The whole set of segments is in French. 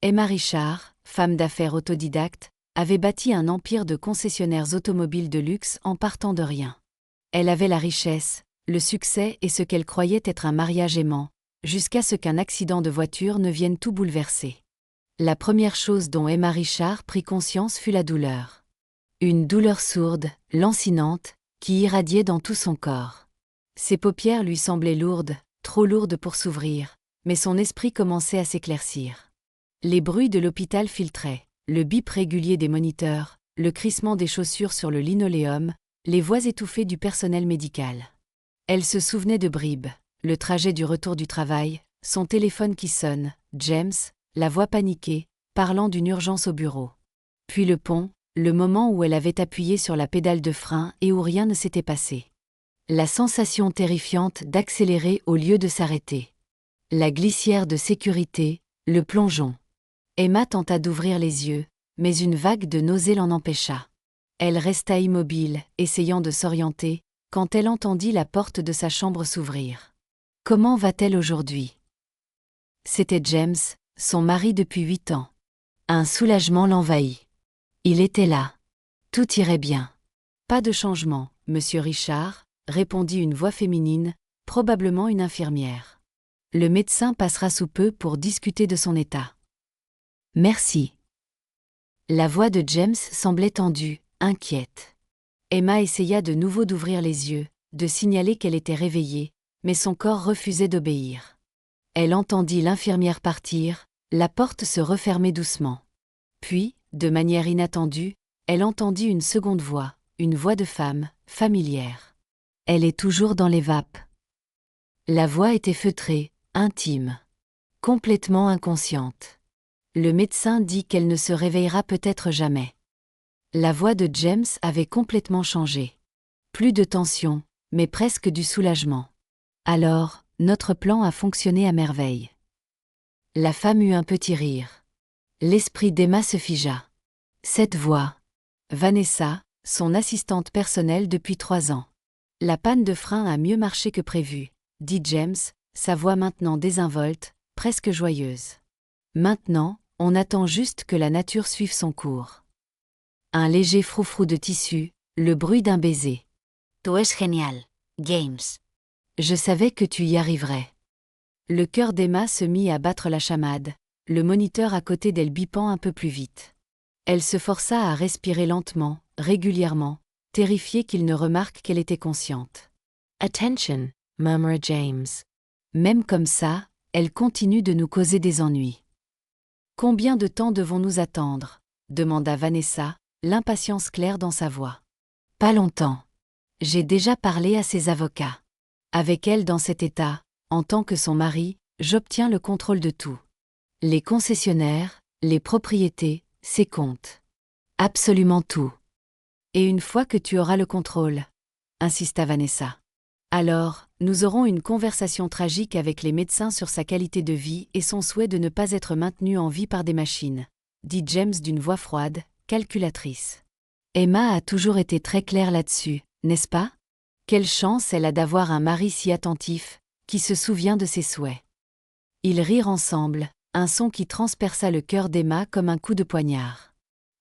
Emma Richard, femme d'affaires autodidacte, avait bâti un empire de concessionnaires automobiles de luxe en partant de rien. Elle avait la richesse, le succès et ce qu'elle croyait être un mariage aimant, jusqu'à ce qu'un accident de voiture ne vienne tout bouleverser. La première chose dont Emma Richard prit conscience fut la douleur. Une douleur sourde, lancinante, qui irradiait dans tout son corps. Ses paupières lui semblaient lourdes, trop lourdes pour s'ouvrir, mais son esprit commençait à s'éclaircir. Les bruits de l'hôpital filtraient, le bip régulier des moniteurs, le crissement des chaussures sur le linoléum, les voix étouffées du personnel médical. Elle se souvenait de bribes, le trajet du retour du travail, son téléphone qui sonne, James, la voix paniquée, parlant d'une urgence au bureau. Puis le pont, le moment où elle avait appuyé sur la pédale de frein et où rien ne s'était passé. La sensation terrifiante d'accélérer au lieu de s'arrêter. La glissière de sécurité, le plongeon. Emma tenta d'ouvrir les yeux, mais une vague de nausée l'en empêcha. Elle resta immobile, essayant de s'orienter, quand elle entendit la porte de sa chambre s'ouvrir. Comment va-t-elle aujourd'hui? C'était James, son mari depuis 8 ans. Un soulagement l'envahit. Il était là. Tout irait bien. Pas de changement, monsieur Richard, répondit une voix féminine, probablement une infirmière. Le médecin passera sous peu pour discuter de son état. Merci. La voix de James semblait tendue, inquiète. Emma essaya de nouveau d'ouvrir les yeux, de signaler qu'elle était réveillée, mais son corps refusait d'obéir. Elle entendit l'infirmière partir, la porte se refermer doucement. Puis, de manière inattendue, elle entendit une seconde voix, une voix de femme, familière. Elle est toujours dans les vapes. La voix était feutrée, intime. Complètement inconsciente. Le médecin dit qu'elle ne se réveillera peut-être jamais. La voix de James avait complètement changé. Plus de tension, mais presque du soulagement. Alors, notre plan a fonctionné à merveille. La femme eut un petit rire. L'esprit d'Emma se figea. Cette voix. Vanessa, son assistante personnelle depuis 3 ans. La panne de frein a mieux marché que prévu, dit James, sa voix maintenant désinvolte, presque joyeuse. Maintenant, on attend juste que la nature suive son cours. Un léger froufrou de tissu, le bruit d'un baiser. Tu es génial, James. Je savais que tu y arriverais. Le cœur d'Emma se mit à battre la chamade, le moniteur à côté d'elle bipant un peu plus vite. Elle se força à respirer lentement, régulièrement, terrifiée qu'il ne remarque qu'elle était consciente. Attention, murmura James. Même comme ça, elle continue de nous causer des ennuis. Combien de temps devons-nous attendre? Demanda Vanessa, l'impatience claire dans sa voix. Pas longtemps. J'ai déjà parlé à ses avocats. Avec elle dans cet état, en tant que son mari, j'obtiens le contrôle de tout. Les concessionnaires, les propriétés, ses comptes. Absolument tout. Et une fois que tu auras le contrôle, insista Vanessa. Alors, nous aurons une conversation tragique avec les médecins sur sa qualité de vie et son souhait de ne pas être maintenu en vie par des machines, dit James d'une voix froide, calculatrice. Emma a toujours été très claire là-dessus, n'est-ce pas? Quelle chance elle a d'avoir un mari si attentif, qui se souvient de ses souhaits. Ils rirent ensemble, un son qui transperça le cœur d'Emma comme un coup de poignard.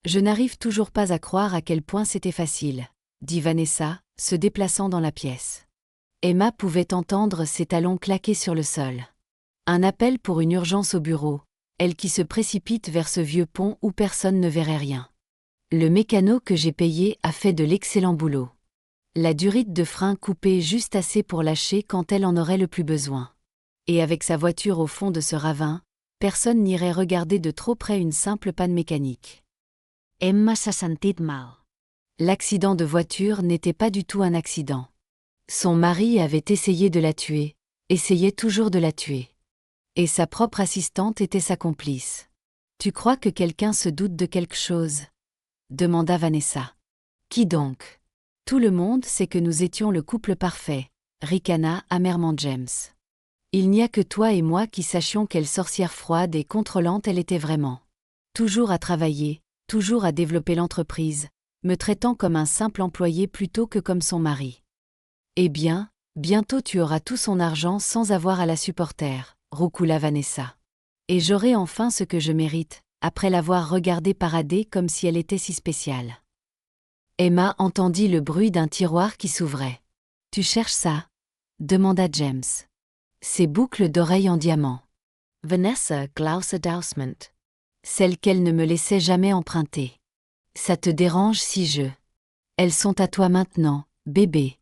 Je n'arrive toujours pas à croire à quel point c'était facile, dit Vanessa, se déplaçant dans la pièce. Emma pouvait entendre ses talons claquer sur le sol. Un appel pour une urgence au bureau, elle qui se précipite vers ce vieux pont où personne ne verrait rien. Le mécano que j'ai payé a fait de l'excellent boulot. La durite de frein coupée juste assez pour lâcher quand elle en aurait le plus besoin. Et avec sa voiture au fond de ce ravin, personne n'irait regarder de trop près une simple panne mécanique. Emma s'est sentie mal. L'accident de voiture n'était pas du tout un accident. Son mari avait essayé de la tuer, essayait toujours de la tuer. Et sa propre assistante était sa complice. Tu crois que quelqu'un se doute de quelque chose? Demanda Vanessa. Qui donc? Tout le monde sait que nous étions le couple parfait, ricana amèrement James. Il n'y a que toi et moi qui sachions quelle sorcière froide et contrôlante elle était vraiment. Toujours à travailler, toujours à développer l'entreprise, me traitant comme un simple employé plutôt que comme son mari. Eh bien, bientôt tu auras tout son argent sans avoir à la supporter, roucoula Vanessa. Et j'aurai enfin ce que je mérite, après l'avoir regardée parader comme si elle était si spéciale. Emma entendit le bruit d'un tiroir qui s'ouvrait. « Tu cherches ça ?» demanda James. « Ces boucles d'oreilles en diamant. Vanessa Glauser Dousement. Celles qu'elle ne me laissait jamais emprunter. Ça te dérange si je... Elles sont à toi maintenant, bébé.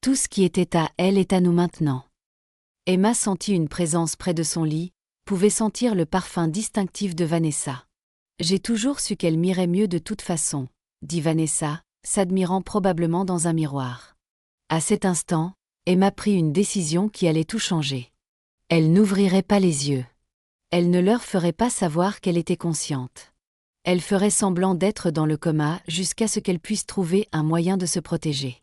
Tout ce qui était à elle est à nous maintenant. » Emma sentit une présence près de son lit, pouvait sentir le parfum distinctif de Vanessa. « J'ai toujours su qu'elle m'irait mieux de toute façon, » dit Vanessa, s'admirant probablement dans un miroir. À cet instant, Emma prit une décision qui allait tout changer. Elle n'ouvrirait pas les yeux. Elle ne leur ferait pas savoir qu'elle était consciente. Elle ferait semblant d'être dans le coma jusqu'à ce qu'elle puisse trouver un moyen de se protéger.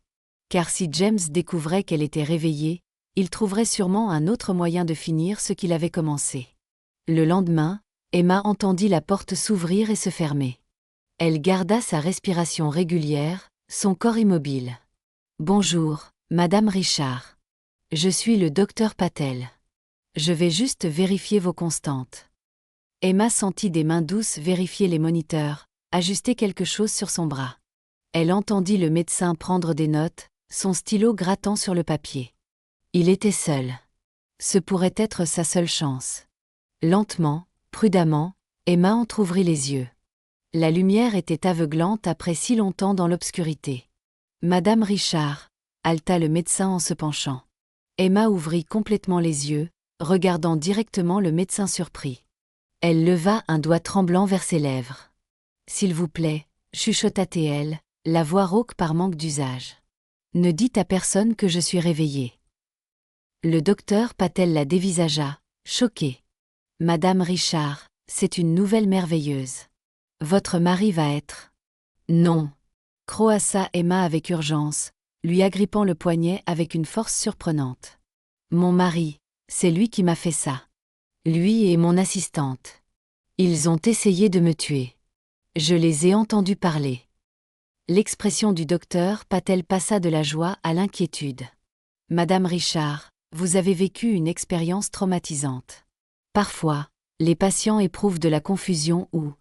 Car si James découvrait qu'elle était réveillée, il trouverait sûrement un autre moyen de finir ce qu'il avait commencé. Le lendemain, Emma entendit la porte s'ouvrir et se fermer. Elle garda sa respiration régulière, son corps immobile. « Bonjour, Madame Richard. Je suis le docteur Patel. Je vais juste vérifier vos constantes. » Emma sentit des mains douces vérifier les moniteurs, ajuster quelque chose sur son bras. Elle entendit le médecin prendre des notes, son stylo grattant sur le papier. Il était seul. Ce pourrait être sa seule chance. Lentement, prudemment, Emma entr'ouvrit les yeux. La lumière était aveuglante après si longtemps dans l'obscurité. « Madame Richard » haleta le médecin en se penchant. Emma ouvrit complètement les yeux, regardant directement le médecin surpris. Elle leva un doigt tremblant vers ses lèvres. « S'il vous plaît, » chuchota-t-elle, la voix rauque par manque d'usage. « Ne dites à personne que je suis réveillée. » Le docteur Patel la dévisagea, choqué. « Madame Richard, c'est une nouvelle merveilleuse. Votre mari va être... » « Non !» croassa Emma avec urgence, lui agrippant le poignet avec une force surprenante. « Mon mari, c'est lui qui m'a fait ça. Lui et mon assistante. Ils ont essayé de me tuer. Je les ai entendus parler. » L'expression du docteur Patel passa de la joie à l'inquiétude. « Madame Richard, vous avez vécu une expérience traumatisante. Parfois, les patients éprouvent de la confusion ou... »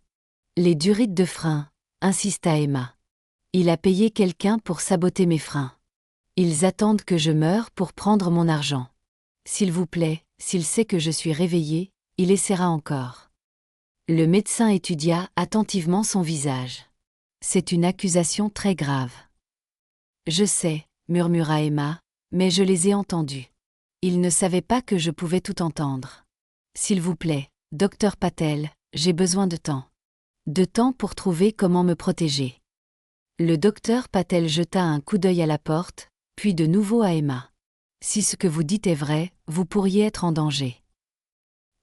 « Les durites de frein, » insista Emma. « Il a payé quelqu'un pour saboter mes freins. Ils attendent que je meure pour prendre mon argent. S'il vous plaît, s'il sait que je suis réveillée, il essaiera encore. » Le médecin étudia attentivement son visage. « C'est une accusation très grave. »« Je sais, » murmura Emma, « mais je les ai entendus. Ils ne savaient pas que je pouvais tout entendre. S'il vous plaît, docteur Patel, j'ai besoin de temps. De temps pour trouver comment me protéger. » Le docteur Patel jeta un coup d'œil à la porte, puis de nouveau à Emma. « Si ce que vous dites est vrai, vous pourriez être en danger. »«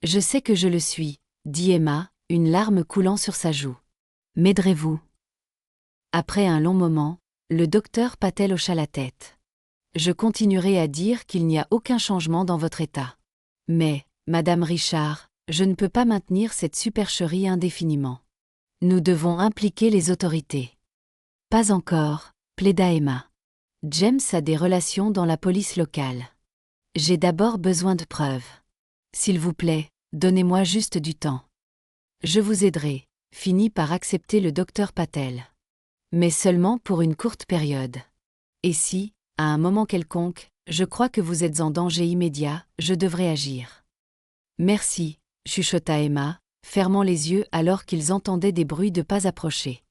Je sais que je le suis, » dit Emma, une larme coulant sur sa joue. « M'aiderez-vous » Après un long moment, le docteur Patel hocha la tête. « Je continuerai à dire qu'il n'y a aucun changement dans votre état. Mais, Madame Richard, je ne peux pas maintenir cette supercherie indéfiniment. Nous devons impliquer les autorités. »« Pas encore, » plaida Emma. « James a des relations dans la police locale. J'ai d'abord besoin de preuves. S'il vous plaît, donnez-moi juste du temps. »« Je vous aiderai, » finit par accepter le docteur Patel. « Mais seulement pour une courte période. Et si, à un moment quelconque, je crois que vous êtes en danger immédiat, je devrais agir. »« Merci, » chuchota Emma, fermant les yeux alors qu'ils entendaient des bruits de pas approcher.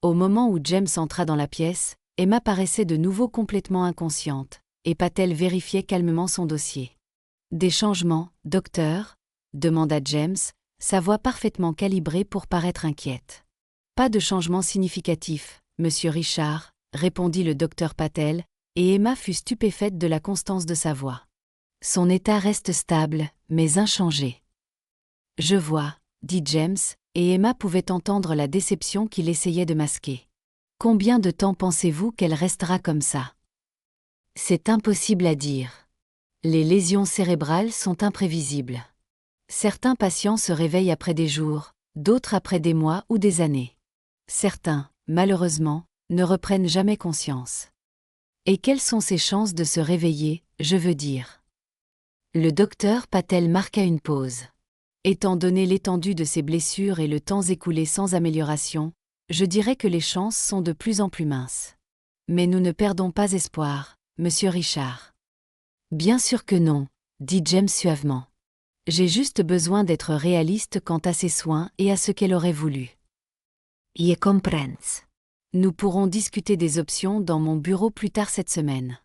Au moment où James entra dans la pièce, Emma paraissait de nouveau complètement inconsciente, et Patel vérifiait calmement son dossier. « Des changements, docteur ?» demanda James, sa voix parfaitement calibrée pour paraître inquiète. « Pas de changement significatif, monsieur Richard, » répondit le docteur Patel, et Emma fut stupéfaite de la constance de sa voix. « Son état reste stable, mais inchangé. »« Je vois, » dit James, et Emma pouvait entendre la déception qu'il essayait de masquer. « Combien de temps pensez-vous qu'elle restera comme ça ? » C'est impossible à dire. Les lésions cérébrales sont imprévisibles. Certains patients se réveillent après des jours, d'autres après des mois ou des années. Certains, malheureusement, ne reprennent jamais conscience. Et quelles sont ses chances de se réveiller, je veux dire ? Le docteur Patel marqua une pause. Étant donné l'étendue de ses blessures et le temps écoulé sans amélioration, je dirais que les chances sont de plus en plus minces. Mais nous ne perdons pas espoir, monsieur Richard. Bien sûr que non, dit James suavement. J'ai juste besoin d'être réaliste quant à ses soins et à ce qu'elle aurait voulu. Je comprends. Nous pourrons discuter des options dans mon bureau plus tard cette semaine.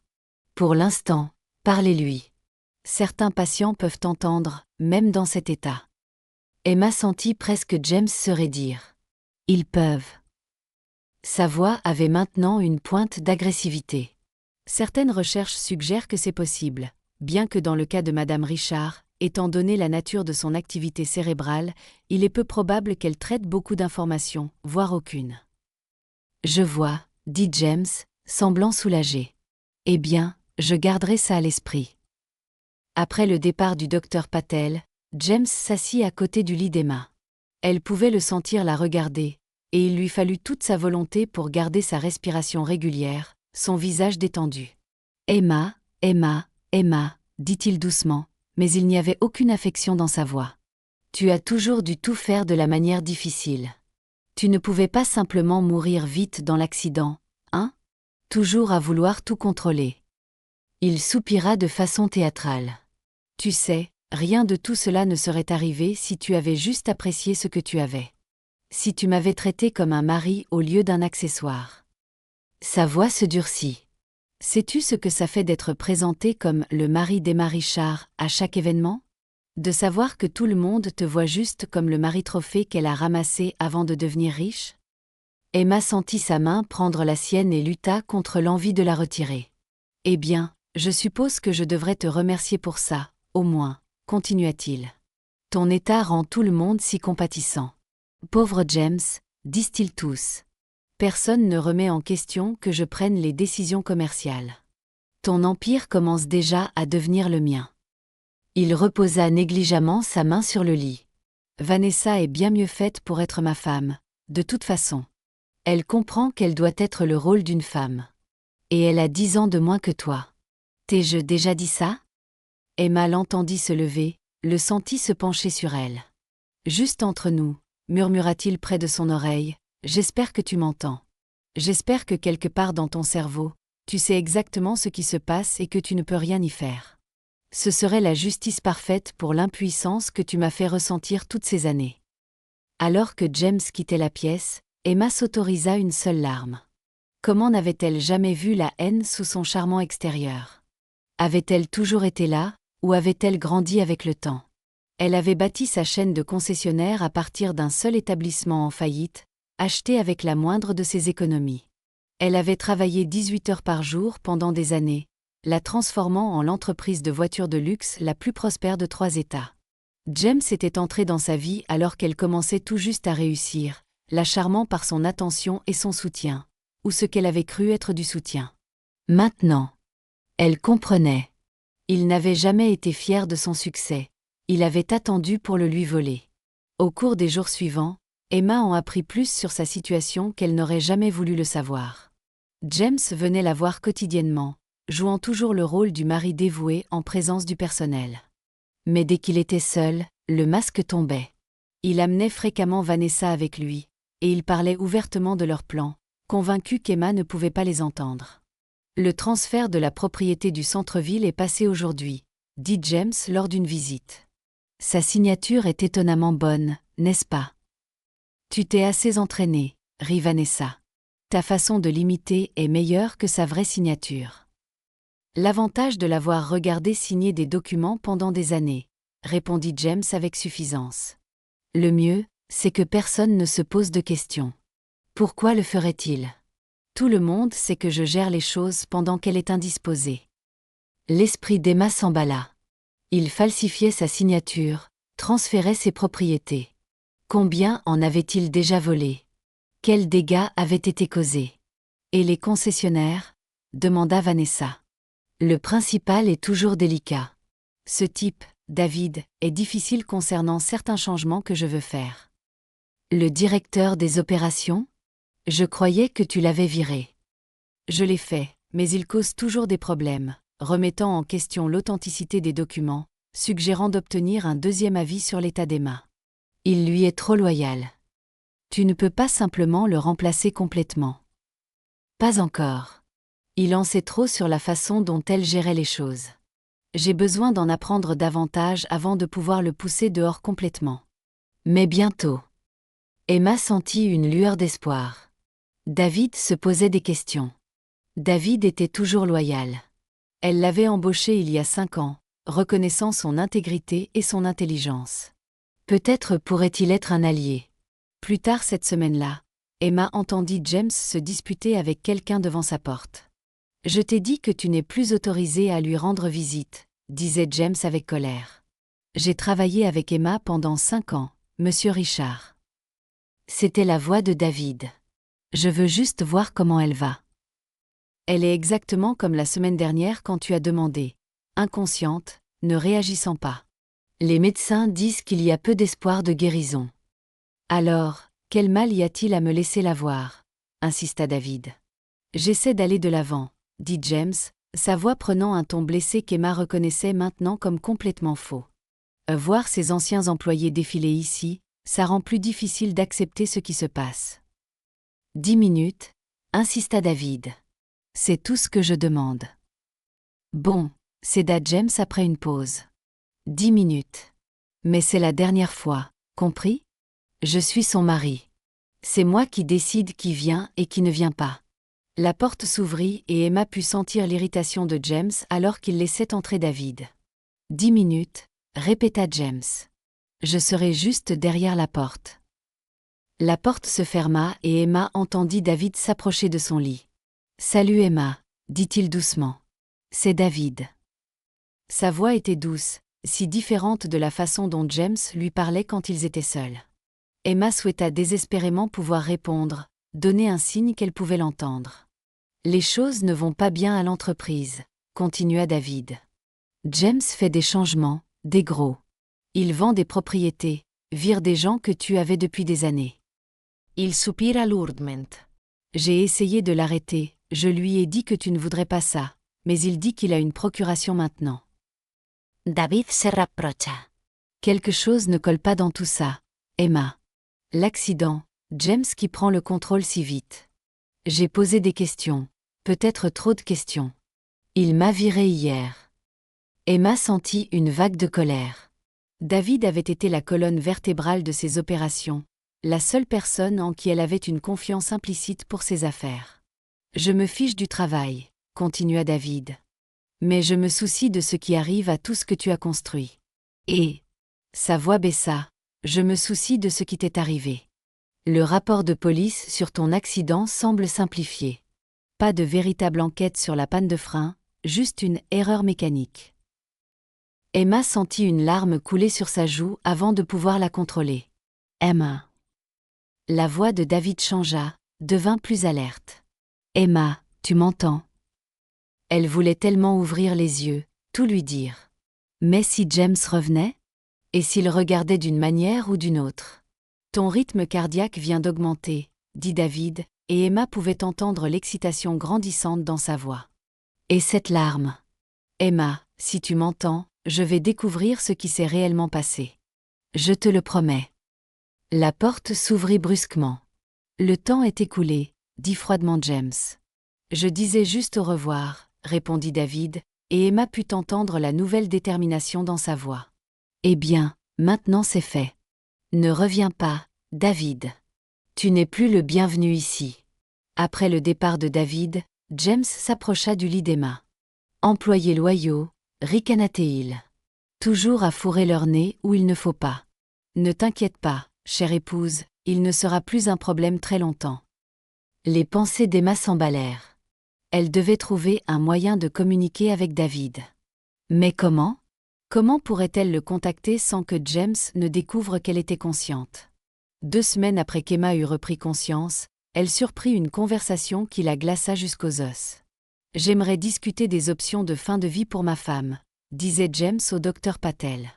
Pour l'instant, parlez-lui. Certains patients peuvent entendre, même dans cet état. Emma sentit presque James se raidir. Ils peuvent. Sa voix avait maintenant une pointe d'agressivité. Certaines recherches suggèrent que c'est possible, bien que dans le cas de Madame Richard, étant donné la nature de son activité cérébrale, il est peu probable qu'elle traite beaucoup d'informations, voire aucune. Je vois, dit James, semblant soulagé. Eh bien, je garderai ça à l'esprit. Après le départ du docteur Patel, James s'assit à côté du lit d'Emma. Elle pouvait le sentir la regarder, et il lui fallut toute sa volonté pour garder sa respiration régulière, son visage détendu. Emma, Emma, Emma, dit-il doucement, mais il n'y avait aucune affection dans sa voix. Tu as toujours dû tout faire de la manière difficile. Tu ne pouvais pas simplement mourir vite dans l'accident, hein? Toujours à vouloir tout contrôler. Il soupira de façon théâtrale. Tu sais, rien de tout cela ne serait arrivé si tu avais juste apprécié ce que tu avais. Si tu m'avais traité comme un mari au lieu d'un accessoire. Sa voix se durcit. Sais-tu ce que ça fait d'être présenté comme le mari d'Emma Richard à chaque événement? De savoir que tout le monde te voit juste comme le mari trophée qu'elle a ramassé avant de devenir riche? Emma sentit sa main prendre la sienne et lutta contre l'envie de la retirer. Eh bien, je suppose que je devrais te remercier pour ça, au moins, continua-t-il. Ton état rend tout le monde si compatissant. Pauvre James, disent-ils tous. Personne ne remet en question que je prenne les décisions commerciales. Ton empire commence déjà à devenir le mien. Il reposa négligemment sa main sur le lit. Vanessa est bien mieux faite pour être ma femme, de toute façon. Elle comprend qu'elle doit être le rôle d'une femme. Et elle a 10 ans de moins que toi. T'ai-je déjà dit ça? Emma l'entendit se lever, le sentit se pencher sur elle. Juste entre nous, murmura-t-il près de son oreille, j'espère que tu m'entends. J'espère que quelque part dans ton cerveau, tu sais exactement ce qui se passe et que tu ne peux rien y faire. Ce serait la justice parfaite pour l'impuissance que tu m'as fait ressentir toutes ces années. Alors que James quittait la pièce, Emma s'autorisa une seule larme. Comment n'avait-elle jamais vu la haine sous son charmant extérieur? Avait-elle toujours été là, ou avait-elle grandi avec le temps? Elle avait bâti sa chaîne de concessionnaires à partir d'un seul établissement en faillite, acheté avec la moindre de ses économies. Elle avait travaillé 18 heures par jour pendant des années, la transformant en l'entreprise de voitures de luxe la plus prospère de 3 États. James était entré dans sa vie alors qu'elle commençait tout juste à réussir, la charmant par son attention et son soutien, ou ce qu'elle avait cru être du soutien. Maintenant, elle comprenait. Il n'avait jamais été fier de son succès, il avait attendu pour le lui voler. Au cours des jours suivants, Emma en apprit plus sur sa situation qu'elle n'aurait jamais voulu le savoir. James venait la voir quotidiennement, jouant toujours le rôle du mari dévoué en présence du personnel. Mais dès qu'il était seul, le masque tombait. Il amenait fréquemment Vanessa avec lui, et ils parlaient ouvertement de leurs plans, convaincus qu'Emma ne pouvait pas les entendre. Le transfert de la propriété du centre-ville est passé aujourd'hui, dit James lors d'une visite. Sa signature est étonnamment bonne, n'est-ce pas? Tu t'es assez entraîné, rit Vanessa. Ta façon de l'imiter est meilleure que sa vraie signature. L'avantage de l'avoir regardé signer des documents pendant des années, répondit James avec suffisance. Le mieux, c'est que personne ne se pose de questions. Pourquoi le ferait-il? Tout le monde sait que je gère les choses pendant qu'elle est indisposée. L'esprit d'Emma s'emballa. Il falsifiait sa signature, transférait ses propriétés. Combien en avait-il déjà volé? Quels dégâts avaient été causés? Et les concessionnaires? Demanda Vanessa. Le principal est toujours délicat. Ce type, David, est difficile concernant certains changements que je veux faire. Le directeur des opérations? Je croyais que tu l'avais viré. Je l'ai fait, mais il cause toujours des problèmes, remettant en question l'authenticité des documents, suggérant d'obtenir un deuxième avis sur l'état d'Emma. Il lui est trop loyal. Tu ne peux pas simplement le remplacer complètement. Pas encore. Il en sait trop sur la façon dont elle gérait les choses. J'ai besoin d'en apprendre davantage avant de pouvoir le pousser dehors complètement. Mais bientôt. Emma sentit une lueur d'espoir. David se posait des questions. David était toujours loyal. Elle l'avait embauché il y a 5 ans, reconnaissant son intégrité et son intelligence. Peut-être pourrait-il être un allié. Plus tard cette semaine-là, Emma entendit James se disputer avec quelqu'un devant sa porte. « Je t'ai dit que tu n'es plus autorisé à lui rendre visite », disait James avec colère. « J'ai travaillé avec Emma pendant 5 ans, monsieur Richard. » C'était la voix de David. « Je veux juste voir comment elle va. » Elle est exactement comme la semaine dernière quand tu as demandé, inconsciente, ne réagissant pas. Les médecins disent qu'il y a peu d'espoir de guérison. Alors, quel mal y a-t-il à me laisser la voir ? Insista David. J'essaie d'aller de l'avant, dit James, sa voix prenant un ton blessé qu'Emma reconnaissait maintenant comme complètement faux. Voir ses anciens employés défiler ici, ça rend plus difficile d'accepter ce qui se passe. 10 minutes, insista David. C'est tout ce que je demande. Bon, céda James après une pause. 10 minutes. Mais c'est la dernière fois, compris ? Je suis son mari. C'est moi qui décide qui vient et qui ne vient pas. La porte s'ouvrit et Emma put sentir l'irritation de James alors qu'il laissait entrer David. 10 minutes, répéta James. Je serai juste derrière la porte. La porte se ferma et Emma entendit David s'approcher de son lit. Salut Emma, dit-il doucement. C'est David. Sa voix était douce, si différente de la façon dont James lui parlait quand ils étaient seuls. Emma souhaita désespérément pouvoir répondre, donner un signe qu'elle pouvait l'entendre. Les choses ne vont pas bien à l'entreprise, continua David. James fait des changements, des gros. Il vend des propriétés, vire des gens que tu avais depuis des années. Il soupira lourdement. J'ai essayé de l'arrêter, je lui ai dit que tu ne voudrais pas ça, mais il dit qu'il a une procuration maintenant. David se rapprocha. Quelque chose ne colle pas dans tout ça, Emma. L'accident, James qui prend le contrôle si vite. J'ai posé des questions, peut-être trop de questions. Il m'a viré hier. Emma sentit une vague de colère. David avait été la colonne vertébrale de ses opérations, la seule personne en qui elle avait une confiance implicite pour ses affaires. Je me fiche du travail, continua David. Mais je me soucie de ce qui arrive à tout ce que tu as construit. Et, sa voix baissa, je me soucie de ce qui t'est arrivé. Le rapport de police sur ton accident semble simplifié. Pas de véritable enquête sur la panne de frein, juste une erreur mécanique. Emma sentit une larme couler sur sa joue avant de pouvoir la contrôler. Emma. La voix de David changea, devint plus alerte. Emma, tu m'entends ? Elle voulait tellement ouvrir les yeux, tout lui dire. Mais si James revenait ? Et s'il regardait d'une manière ou d'une autre ? Ton rythme cardiaque vient d'augmenter, dit David, et Emma pouvait entendre l'excitation grandissante dans sa voix. Et cette larme ? Emma, si tu m'entends, je vais découvrir ce qui s'est réellement passé. Je te le promets. La porte s'ouvrit brusquement. Le temps est écoulé, dit froidement James. Je disais juste au revoir, répondit David, et Emma put entendre la nouvelle détermination dans sa voix. Eh bien, maintenant c'est fait. Ne reviens pas, David. Tu n'es plus le bienvenu ici. Après le départ de David, James s'approcha du lit d'Emma. Employés loyaux, ricana-t-il. Toujours à fourrer leur nez où il ne faut pas. Ne t'inquiète pas, chère épouse, il ne sera plus un problème très longtemps. Les pensées d'Emma s'emballèrent. Elle devait trouver un moyen de communiquer avec David. Mais comment ? Comment pourrait-elle le contacter sans que James ne découvre qu'elle était consciente ? 2 semaines après qu'Emma eut repris conscience, elle surprit une conversation qui la glaça jusqu'aux os. « J'aimerais discuter des options de fin de vie pour ma femme », disait James au docteur Patel.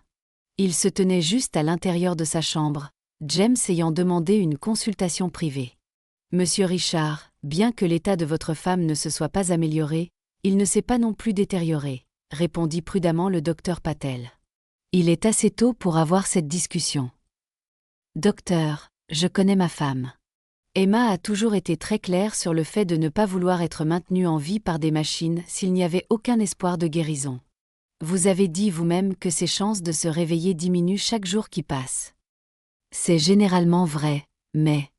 Il se tenait juste à l'intérieur de sa chambre, James ayant demandé une consultation privée. « Monsieur Richard, bien que l'état de votre femme ne se soit pas amélioré, il ne s'est pas non plus détérioré, » répondit prudemment le docteur Patel. Il est assez tôt pour avoir cette discussion. Docteur, je connais ma femme. Emma a toujours été très claire sur le fait de ne pas vouloir être maintenue en vie par des machines s'il n'y avait aucun espoir de guérison. Vous avez dit vous-même que ses chances de se réveiller diminuent chaque jour qui passe. C'est généralement vrai, mais...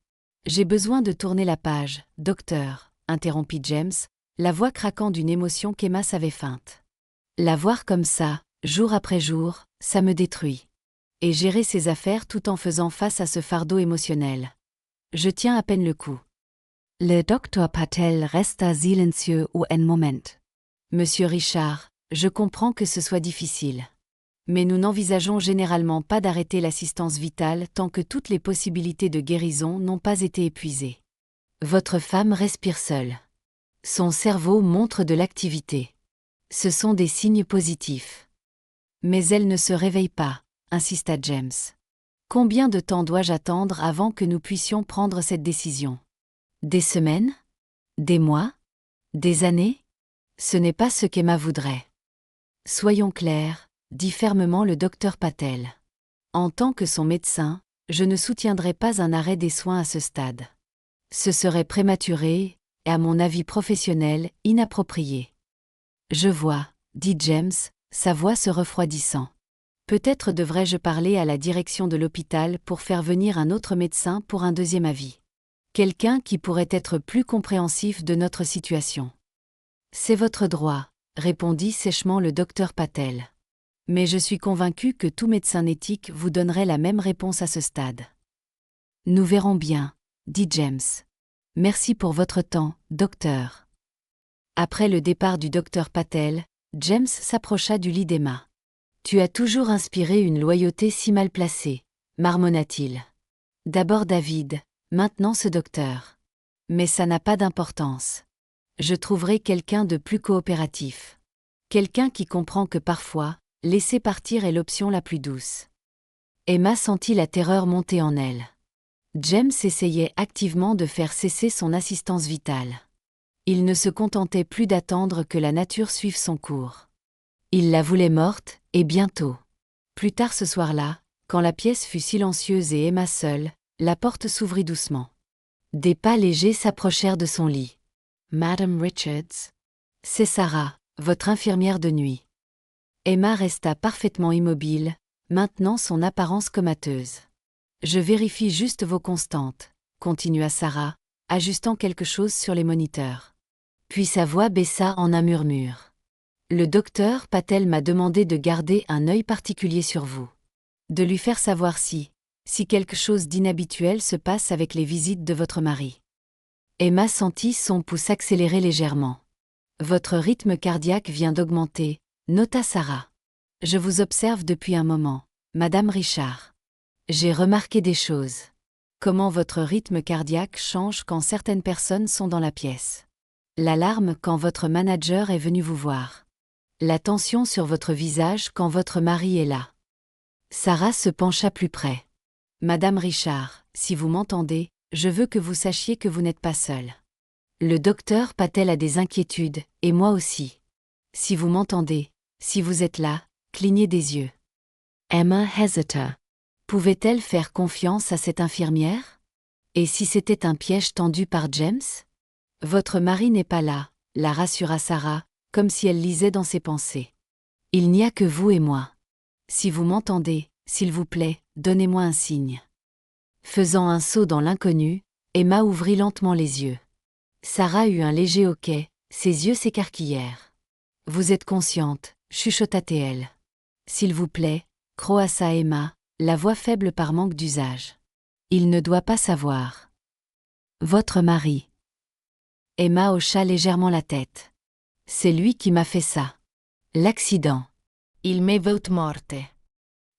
J'ai besoin de tourner la page, docteur, interrompit James, la voix craquant d'une émotion qu'Emma savait feinte. La voir comme ça, jour après jour, ça me détruit. Et gérer ses affaires tout en faisant face à ce fardeau émotionnel. Je tiens à peine le coup. Le docteur Patel resta silencieux un moment. Monsieur Richard, je comprends que ce soit difficile. Mais nous n'envisageons généralement pas d'arrêter l'assistance vitale tant que toutes les possibilités de guérison n'ont pas été épuisées. Votre femme respire seule. Son cerveau montre de l'activité. Ce sont des signes positifs. Mais elle ne se réveille pas, insista James. Combien de temps dois-je attendre avant que nous puissions prendre cette décision? Des semaines? Des mois? Des années? Ce n'est pas ce qu'Emma voudrait. Soyons clairs, dit fermement le docteur Patel. En tant que son médecin, je ne soutiendrai pas un arrêt des soins à ce stade. Ce serait prématuré et, à mon avis professionnel, inapproprié. Je vois, dit James, sa voix se refroidissant. Peut-être devrais-je parler à la direction de l'hôpital pour faire venir un autre médecin pour un deuxième avis. Quelqu'un qui pourrait être plus compréhensif de notre situation. C'est votre droit, répondit sèchement le docteur Patel. Mais je suis convaincu que tout médecin éthique vous donnerait la même réponse à ce stade. Nous verrons bien, dit James. Merci pour votre temps, docteur. Après le départ du docteur Patel, James s'approcha du lit d'Emma. Tu as toujours inspiré une loyauté si mal placée, marmonna-t-il. D'abord David, maintenant ce docteur. Mais ça n'a pas d'importance. Je trouverai quelqu'un de plus coopératif. Quelqu'un qui comprend que parfois, laisser partir est l'option la plus douce. Emma sentit la terreur monter en elle. James essayait activement de faire cesser son assistance vitale. Il ne se contentait plus d'attendre que la nature suive son cours. Il la voulait morte, et bientôt. Plus tard ce soir-là, quand la pièce fut silencieuse et Emma seule, la porte s'ouvrit doucement. Des pas légers s'approchèrent de son lit. « Madame Richards ?» »« C'est Sarah, votre infirmière de nuit. » Emma resta parfaitement immobile, maintenant son apparence comateuse. « Je vérifie juste vos constantes, » continua Sarah, ajustant quelque chose sur les moniteurs. Puis sa voix baissa en un murmure. « Le docteur Patel m'a demandé de garder un œil particulier sur vous. De lui faire savoir si quelque chose d'inhabituel se passe avec les visites de votre mari. » Emma sentit son pouls s'accélérer légèrement. « Votre rythme cardiaque vient d'augmenter, » nota Sarah. « Je vous observe depuis un moment, Madame Richard. J'ai remarqué des choses. Comment votre rythme cardiaque change quand certaines personnes sont dans la pièce. L'alarme quand votre manager est venu vous voir. La tension sur votre visage quand votre mari est là. » Sarah se pencha plus près. « Madame Richard, si vous m'entendez, je veux que vous sachiez que vous n'êtes pas seule. Le docteur Patel a des inquiétudes, et moi aussi. Si vous m'entendez, si vous êtes là, clignez des yeux. » Emma hésita. Pouvait-elle faire confiance à cette infirmière? Et si c'était un piège tendu par James? « Votre mari n'est pas là, » la rassura Sarah, comme si elle lisait dans ses pensées. « Il n'y a que vous et moi. Si vous m'entendez, s'il vous plaît, donnez-moi un signe. » Faisant un saut dans l'inconnu, Emma ouvrit lentement les yeux. Sarah eut un léger hoquet, ses yeux s'écarquillèrent. « Vous êtes consciente, » chuchota-t-elle. « S'il vous plaît, » croassa Emma, la voix faible par manque d'usage. « Il ne doit pas savoir. »« Votre mari. » Emma hocha légèrement la tête. « C'est lui qui m'a fait ça. L'accident. Il m'est vote morte. »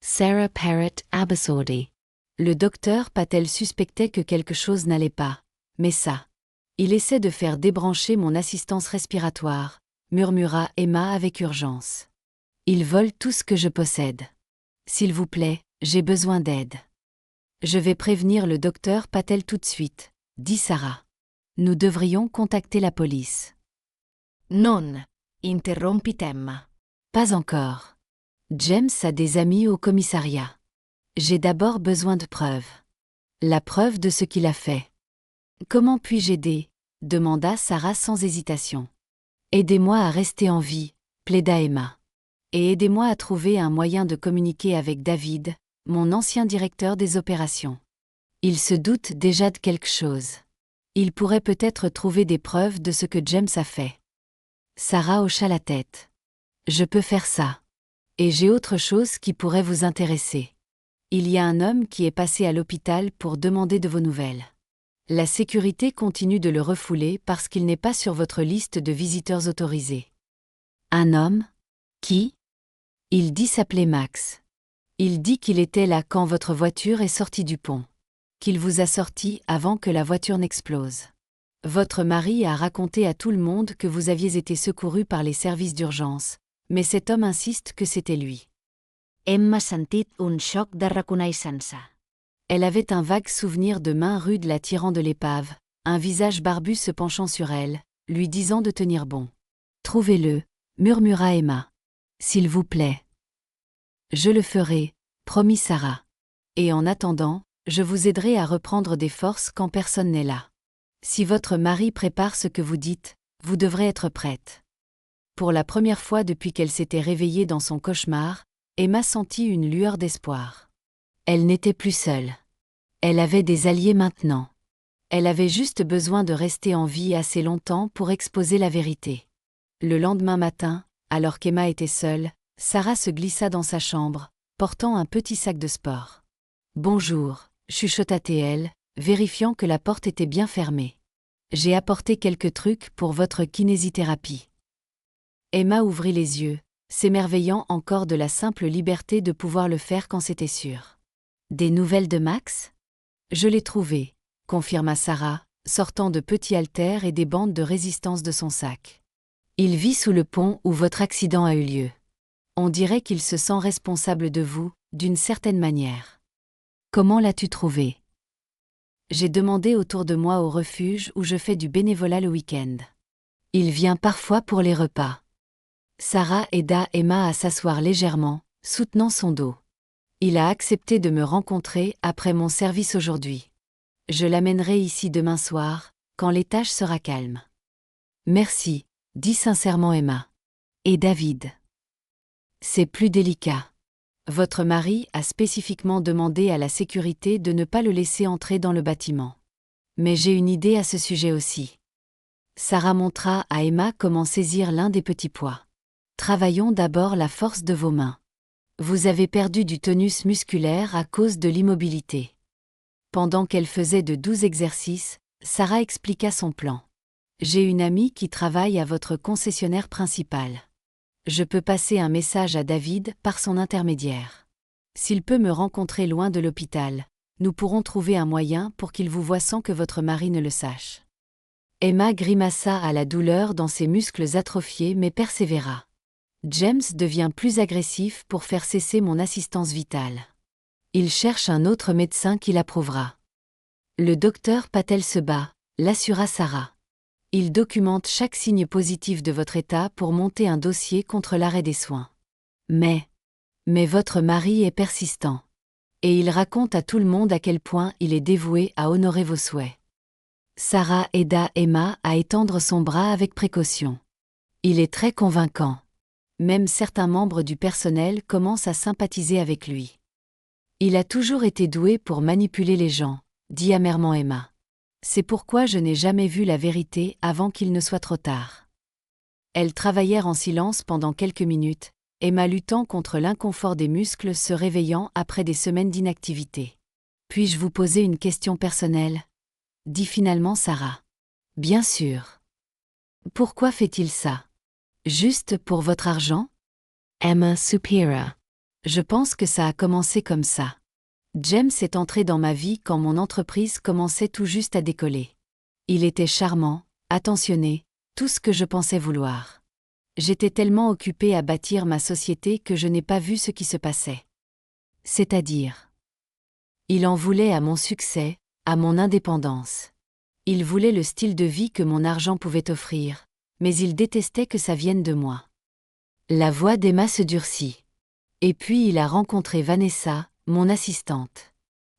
Sarah Parrott Abasordi. Le docteur Patel suspectait que quelque chose n'allait pas. Mais ça. Il essaie de faire débrancher mon assistance respiratoire, murmura Emma avec urgence. Il vole tout ce que je possède. S'il vous plaît, j'ai besoin d'aide. Je vais prévenir le docteur Patel tout de suite, dit Sarah. Nous devrions contacter la police. Non, interrompit Emma. Pas encore. James a des amis au commissariat. J'ai d'abord besoin de preuves. La preuve de ce qu'il a fait. Comment puis-je aider ? Demanda Sarah sans hésitation. Aidez-moi à rester en vie, plaida Emma. Et aidez-moi à trouver un moyen de communiquer avec David, mon ancien directeur des opérations. Il se doute déjà de quelque chose. Il pourrait peut-être trouver des preuves de ce que James a fait. Sarah hocha la tête. Je peux faire ça. Et j'ai autre chose qui pourrait vous intéresser. Il y a un homme qui est passé à l'hôpital pour demander de vos nouvelles. La sécurité continue de le refouler parce qu'il n'est pas sur votre liste de visiteurs autorisés. Un homme ? Qui ? Il dit s'appeler Max. Il dit qu'il était là quand votre voiture est sortie du pont. Qu'il vous a sorti avant que la voiture n'explose. Votre mari a raconté à tout le monde que vous aviez été secouru par les services d'urgence, mais cet homme insiste que c'était lui. Emma sentit un xoc de reconeixença. Elle avait un vague souvenir de mains rudes la tirant de l'épave, un visage barbu se penchant sur elle, lui disant de tenir bon. « Trouvez-le » murmura Emma. « S'il vous plaît. »« Je le ferai » promit Sarah. « Et en attendant, je vous aiderai à reprendre des forces quand personne n'est là. Si votre mari prépare ce que vous dites, vous devrez être prête. » Pour la première fois depuis qu'elle s'était réveillée dans son cauchemar, Emma sentit une lueur d'espoir. Elle n'était plus seule. Elle avait des alliés maintenant. Elle avait juste besoin de rester en vie assez longtemps pour exposer la vérité. Le lendemain matin, alors qu'Emma était seule, Sarah se glissa dans sa chambre, portant un petit sac de sport. « Bonjour », chuchota-t-elle, vérifiant que la porte était bien fermée. « J'ai apporté quelques trucs pour votre kinésithérapie. » Emma ouvrit les yeux, s'émerveillant encore de la simple liberté de pouvoir le faire quand c'était sûr. « Des nouvelles de Max ? » « Je l'ai trouvé », confirma Sarah, sortant de petits haltères et des bandes de résistance de son sac. « Il vit sous le pont où votre accident a eu lieu. On dirait qu'il se sent responsable de vous, d'une certaine manière. » « Comment l'as-tu trouvé ? » ?»« J'ai demandé autour de moi au refuge où je fais du bénévolat le week-end. Il vient parfois pour les repas. » Sarah aida Emma à s'asseoir légèrement, soutenant son dos. « Il a accepté de me rencontrer après mon service aujourd'hui. Je l'amènerai ici demain soir, quand l'étage sera calme. »« Merci, » dit sincèrement Emma. « Et David ? » ?»« C'est plus délicat. Votre mari a spécifiquement demandé à la sécurité de ne pas le laisser entrer dans le bâtiment. Mais j'ai une idée à ce sujet aussi. » Sarah montra à Emma comment saisir l'un des petits pois. « Travaillons d'abord la force de vos mains. Vous avez perdu du tonus musculaire à cause de l'immobilité. » Pendant qu'elle faisait de 12 exercices, Sarah expliqua son plan. « J'ai une amie qui travaille à votre concessionnaire principal. Je peux passer un message à David par son intermédiaire. S'il peut me rencontrer loin de l'hôpital, nous pourrons trouver un moyen pour qu'il vous voie sans que votre mari ne le sache. » Emma grimaça à la douleur dans ses muscles atrophiés mais persévéra. « James devient plus agressif pour faire cesser mon assistance vitale. Il cherche un autre médecin qui l'approuvera. » Le docteur Patel se bat, l'assura Sarah. Il documente chaque signe positif de votre état pour monter un dossier contre l'arrêt des soins. Mais votre mari est persistant. Et il raconte à tout le monde à quel point il est dévoué à honorer vos souhaits. Sarah aida Emma à étendre son bras avec précaution. Il est très convaincant. Même certains membres du personnel commencent à sympathiser avec lui. Il a toujours été doué pour manipuler les gens, dit amèrement Emma. C'est pourquoi je n'ai jamais vu la vérité avant qu'il ne soit trop tard. Elles travaillèrent en silence pendant quelques minutes, Emma luttant contre l'inconfort des muscles se réveillant après des semaines d'inactivité. « Puis-je vous poser une question personnelle ?» dit finalement Sarah. « Bien sûr. »« Pourquoi fait-il ça ? Juste pour votre argent ?» Emma soupira. « Je pense que ça a commencé comme ça. James est entré dans ma vie quand mon entreprise commençait tout juste à décoller. Il était charmant, attentionné, tout ce que je pensais vouloir. J'étais tellement occupée à bâtir ma société que je n'ai pas vu ce qui se passait. C'est-à-dire, il en voulait à mon succès, à mon indépendance. Il voulait le style de vie que mon argent pouvait offrir, mais il détestait que ça vienne de moi. » La voix d'Emma se durcit. « Et puis il a rencontré Vanessa, mon assistante.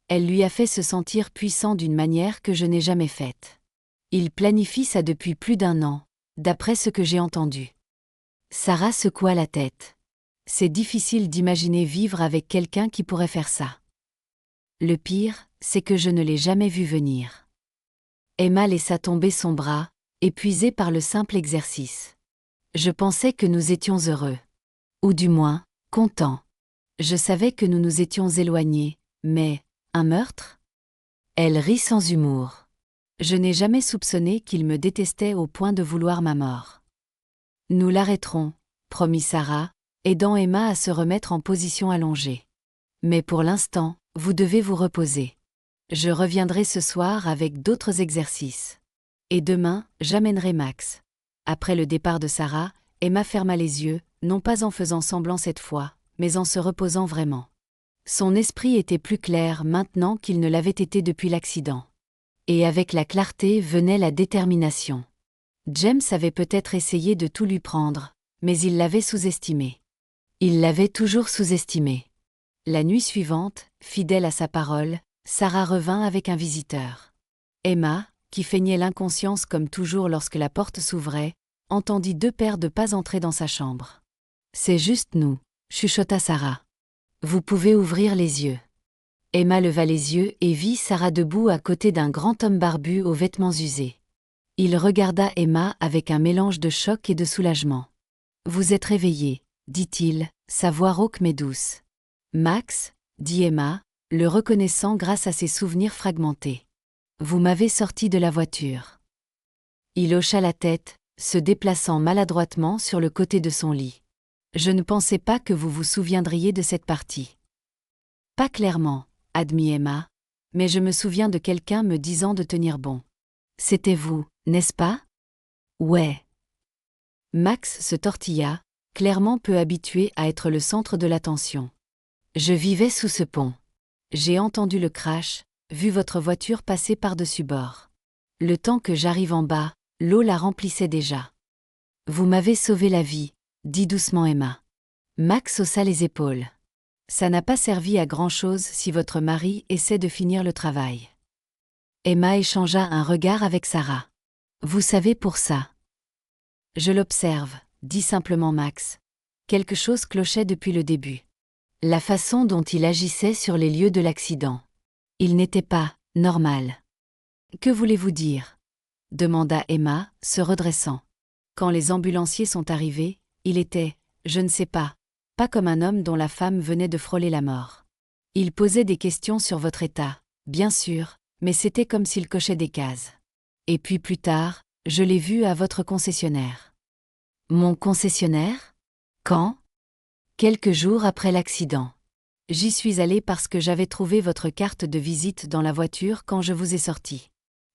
Elle lui a fait se sentir puissant d'une manière que je n'ai jamais faite. Il planifie ça depuis plus d'1 an, d'après ce que j'ai entendu. Sarah secoua la tête. C'est difficile d'imaginer vivre avec quelqu'un qui pourrait faire ça. Le pire, c'est que je ne l'ai jamais vu venir. Emma laissa tomber son bras, épuisée par le simple exercice. Je pensais que nous étions heureux. Ou du moins, contents. Je savais que nous nous étions éloignés, mais, un meurtre ? Elle rit sans humour. Je n'ai jamais soupçonné qu'il me détestait au point de vouloir ma mort. Nous l'arrêterons, promit Sarah, aidant Emma à se remettre en position allongée. Mais pour l'instant, vous devez vous reposer. Je reviendrai ce soir avec d'autres exercices. Et demain, j'amènerai Max. Après le départ de Sarah, Emma ferma les yeux, non pas en faisant semblant cette fois, mais en se reposant vraiment. Son esprit était plus clair maintenant qu'il ne l'avait été depuis l'accident. Et avec la clarté venait la détermination. James avait peut-être essayé de tout lui prendre, mais il l'avait sous-estimé. Il l'avait toujours sous-estimé. La nuit suivante, fidèle à sa parole, Sarah revint avec un visiteur. Emma, qui feignait l'inconscience comme toujours lorsque la porte s'ouvrait, entendit 2 paires de pas entrer dans sa chambre. « C'est juste nous », chuchota Sarah. « Vous pouvez ouvrir les yeux. » Emma leva les yeux et vit Sarah debout à côté d'un grand homme barbu aux vêtements usés. Il regarda Emma avec un mélange de choc et de soulagement. « Vous êtes réveillée, dit-il, sa voix rauque mais douce. « Max, dit Emma, le reconnaissant grâce à ses souvenirs fragmentés. Vous m'avez sorti de la voiture. » Il hocha la tête, se déplaçant maladroitement sur le côté de son lit. « Je ne pensais pas que vous vous souviendriez de cette partie. » « Pas clairement, » admit Emma, « mais je me souviens de quelqu'un me disant de tenir bon. C'était vous, n'est-ce pas ? » « Ouais. » Max se tortilla, clairement peu habitué à être le centre de l'attention. « Je vivais sous ce pont. J'ai entendu le crash, vu votre voiture passer par-dessus bord. Le temps que j'arrive en bas, l'eau la remplissait déjà. Vous m'avez sauvé la vie, dit doucement Emma. Max haussa les épaules. Ça n'a pas servi à grand-chose si votre mari essaie de finir le travail. Emma échangea un regard avec Sarah. Vous savez pour ça. Je l'observe, dit simplement Max. Quelque chose clochait depuis le début. La façon dont il agissait sur les lieux de l'accident. Il n'était pas normal. Que voulez-vous dire ? Demanda Emma, se redressant. Quand les ambulanciers sont arrivés, il était, je ne sais pas comme un homme dont la femme venait de frôler la mort. Il posait des questions sur votre état, bien sûr, mais c'était comme s'il cochait des cases. Et puis plus tard, je l'ai vu à votre concessionnaire. Mon concessionnaire ? Quand ? Quelques jours après l'accident. J'y suis allée parce que j'avais trouvé votre carte de visite dans la voiture quand je vous ai sorti.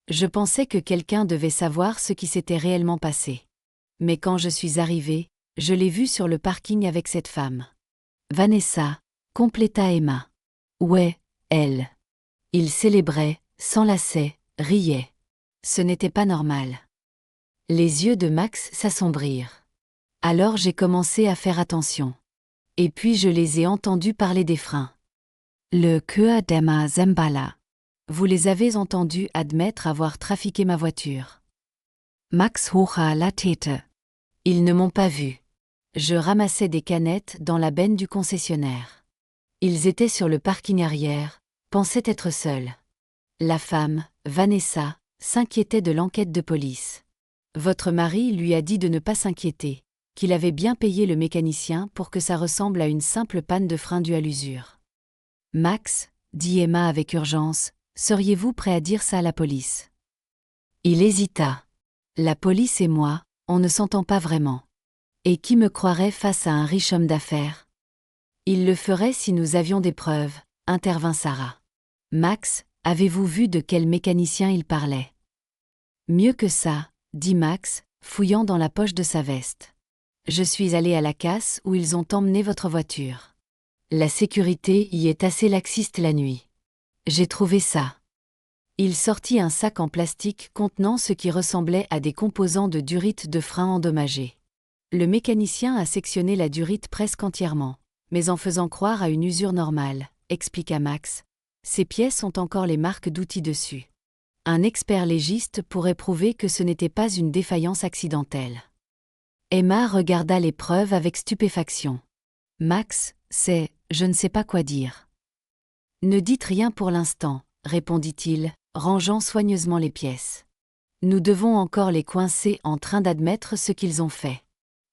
Je pensais que quelqu'un devait savoir ce qui s'était réellement passé. Mais quand je suis arrivée, je l'ai vu sur le parking avec cette femme. Vanessa, compléta Emma. Ouais, elle. Il célébrait, s'enlaçait, riait. Ce n'était pas normal. Les yeux de Max s'assombrirent. Alors j'ai commencé à faire attention. Et puis je les ai entendus parler des freins. Le Kua d'Emma Zembala. Vous les avez entendus admettre avoir trafiqué ma voiture. Max hocha la tête. Ils ne m'ont pas vu. Je ramassais des canettes dans la benne du concessionnaire. Ils étaient sur le parking arrière, pensaient être seuls. La femme, Vanessa, s'inquiétait de l'enquête de police. Votre mari lui a dit de ne pas s'inquiéter, qu'il avait bien payé le mécanicien pour que ça ressemble à une simple panne de frein due à l'usure. Max, dit Emma avec urgence, seriez-vous prêt à dire ça à la police ? Il hésita. La police et moi, on ne s'entend pas vraiment. Et qui me croirait face à un riche homme d'affaires ? Il le ferait si nous avions des preuves, intervint Sarah. Max, avez-vous vu de quel mécanicien il parlait ? Mieux que ça, dit Max, fouillant dans la poche de sa veste. Je suis allé à la casse où ils ont emmené votre voiture. La sécurité y est assez laxiste la nuit. J'ai trouvé ça. Il sortit un sac en plastique contenant ce qui ressemblait à des composants de durite de frein endommagés. Le mécanicien a sectionné la durite presque entièrement, mais en faisant croire à une usure normale, expliqua Max. Ces pièces ont encore les marques d'outils dessus. Un expert légiste pourrait prouver que ce n'était pas une défaillance accidentelle. Emma regarda les preuves avec stupéfaction. Max, je ne sais pas quoi dire. Ne dites rien pour l'instant, répondit-il, rangeant soigneusement les pièces. Nous devons encore les coincer en train d'admettre ce qu'ils ont fait.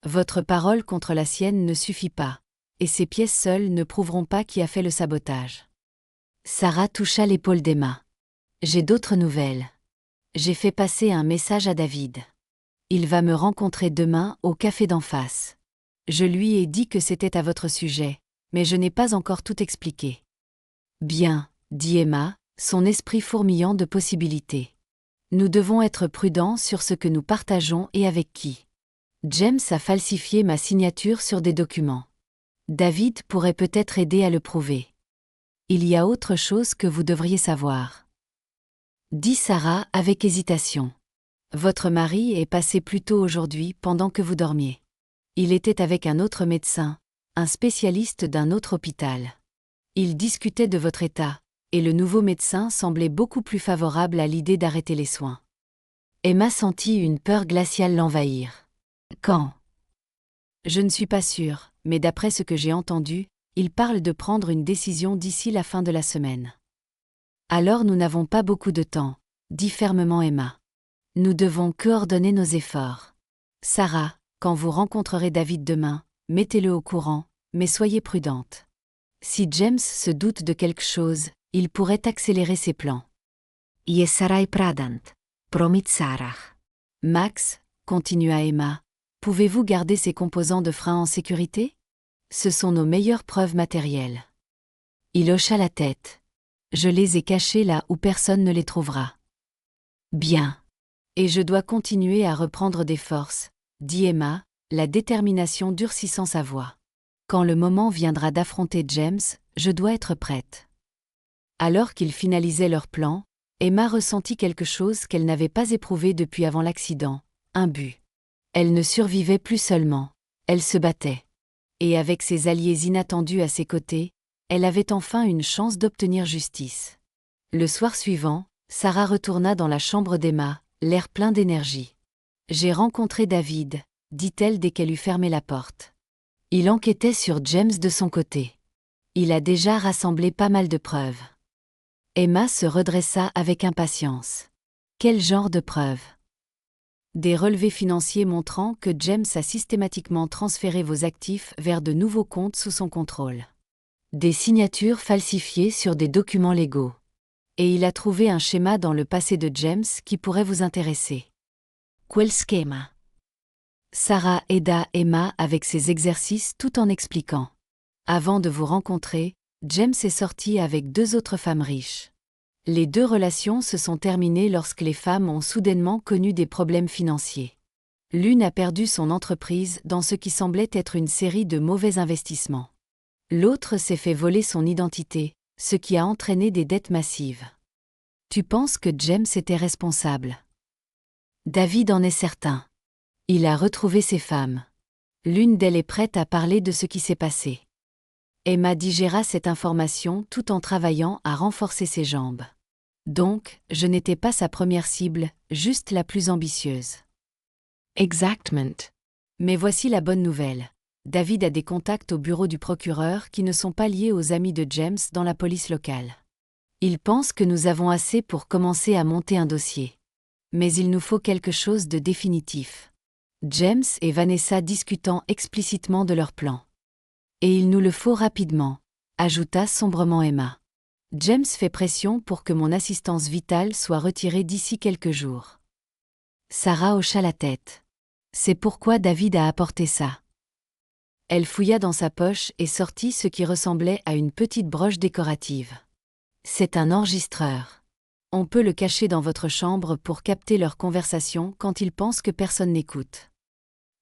Votre parole contre la sienne ne suffit pas, et ces pièces seules ne prouveront pas qui a fait le sabotage. Sarah toucha l'épaule d'Emma. J'ai d'autres nouvelles. J'ai fait passer un message à David. Il va me rencontrer demain au café d'en face. Je lui ai dit que c'était à votre sujet, mais je n'ai pas encore tout expliqué. Bien, dit Emma, son esprit fourmillant de possibilités. Nous devons être prudents sur ce que nous partageons et avec qui. James a falsifié ma signature sur des documents. David pourrait peut-être aider à le prouver. Il y a autre chose que vous devriez savoir. Dit Sarah avec hésitation. Votre mari est passé plus tôt aujourd'hui pendant que vous dormiez. Il était avec un autre médecin, un spécialiste d'un autre hôpital. Il discutait de votre état, et le nouveau médecin semblait beaucoup plus favorable à l'idée d'arrêter les soins. Emma sentit une peur glaciale l'envahir. Quand ? Je ne suis pas sûre, mais d'après ce que j'ai entendu, il parle de prendre une décision d'ici la fin de la semaine. Alors nous n'avons pas beaucoup de temps, dit fermement Emma. Nous devons coordonner nos efforts. Sarah, quand vous rencontrerez David demain, mettez-le au courant, mais soyez prudente. Si James se doute de quelque chose, il pourrait accélérer ses plans. Je sarai pradant, promit Sarah. Max, continua Emma, pouvez-vous garder ces composants de frein en sécurité ? Ce sont nos meilleures preuves matérielles. Il hocha la tête. Je les ai cachés là où personne ne les trouvera. Bien. Et je dois continuer à reprendre des forces, dit Emma, la détermination durcissant sa voix. Quand le moment viendra d'affronter James, je dois être prête. Alors qu'ils finalisaient leur plan, Emma ressentit quelque chose qu'elle n'avait pas éprouvé depuis avant l'accident, un but. Elle ne survivait plus seulement, elle se battait. Et avec ses alliés inattendus à ses côtés, elle avait enfin une chance d'obtenir justice. Le soir suivant, Sarah retourna dans la chambre d'Emma, l'air plein d'énergie. « J'ai rencontré David », dit-elle dès qu'elle eut fermé la porte. Il enquêtait sur James de son côté. Il a déjà rassemblé pas mal de preuves. Emma se redressa avec impatience. Quel genre de preuves ? Des relevés financiers montrant que James a systématiquement transféré vos actifs vers de nouveaux comptes sous son contrôle. Des signatures falsifiées sur des documents légaux. Et il a trouvé un schéma dans le passé de James qui pourrait vous intéresser. Quel schema? Sarah aida Emma avec ses exercices tout en expliquant. Avant de vous rencontrer, James est sorti avec 2 autres femmes riches. Les 2 relations se sont terminées lorsque les femmes ont soudainement connu des problèmes financiers. L'une a perdu son entreprise dans ce qui semblait être une série de mauvais investissements. L'autre s'est fait voler son identité, ce qui a entraîné des dettes massives. Tu penses que James était responsable ? David en est certain. Il a retrouvé ses femmes. L'une d'elles est prête à parler de ce qui s'est passé. Emma digéra cette information tout en travaillant à renforcer ses jambes. Donc, je n'étais pas sa première cible, juste la plus ambitieuse. Exactement. Mais voici la bonne nouvelle. David a des contacts au bureau du procureur qui ne sont pas liés aux amis de James dans la police locale. Il pense que nous avons assez pour commencer à monter un dossier. Mais il nous faut quelque chose de définitif. James et Vanessa discutant explicitement de leur plan. Et il nous le faut rapidement, ajouta sombrement Emma. James fait pression pour que mon assistance vitale soit retirée d'ici quelques jours. Sarah hocha la tête. C'est pourquoi David a apporté ça. Elle fouilla dans sa poche et sortit ce qui ressemblait à une petite broche décorative. C'est un enregistreur. On peut le cacher dans votre chambre pour capter leur conversation quand ils pensent que personne n'écoute.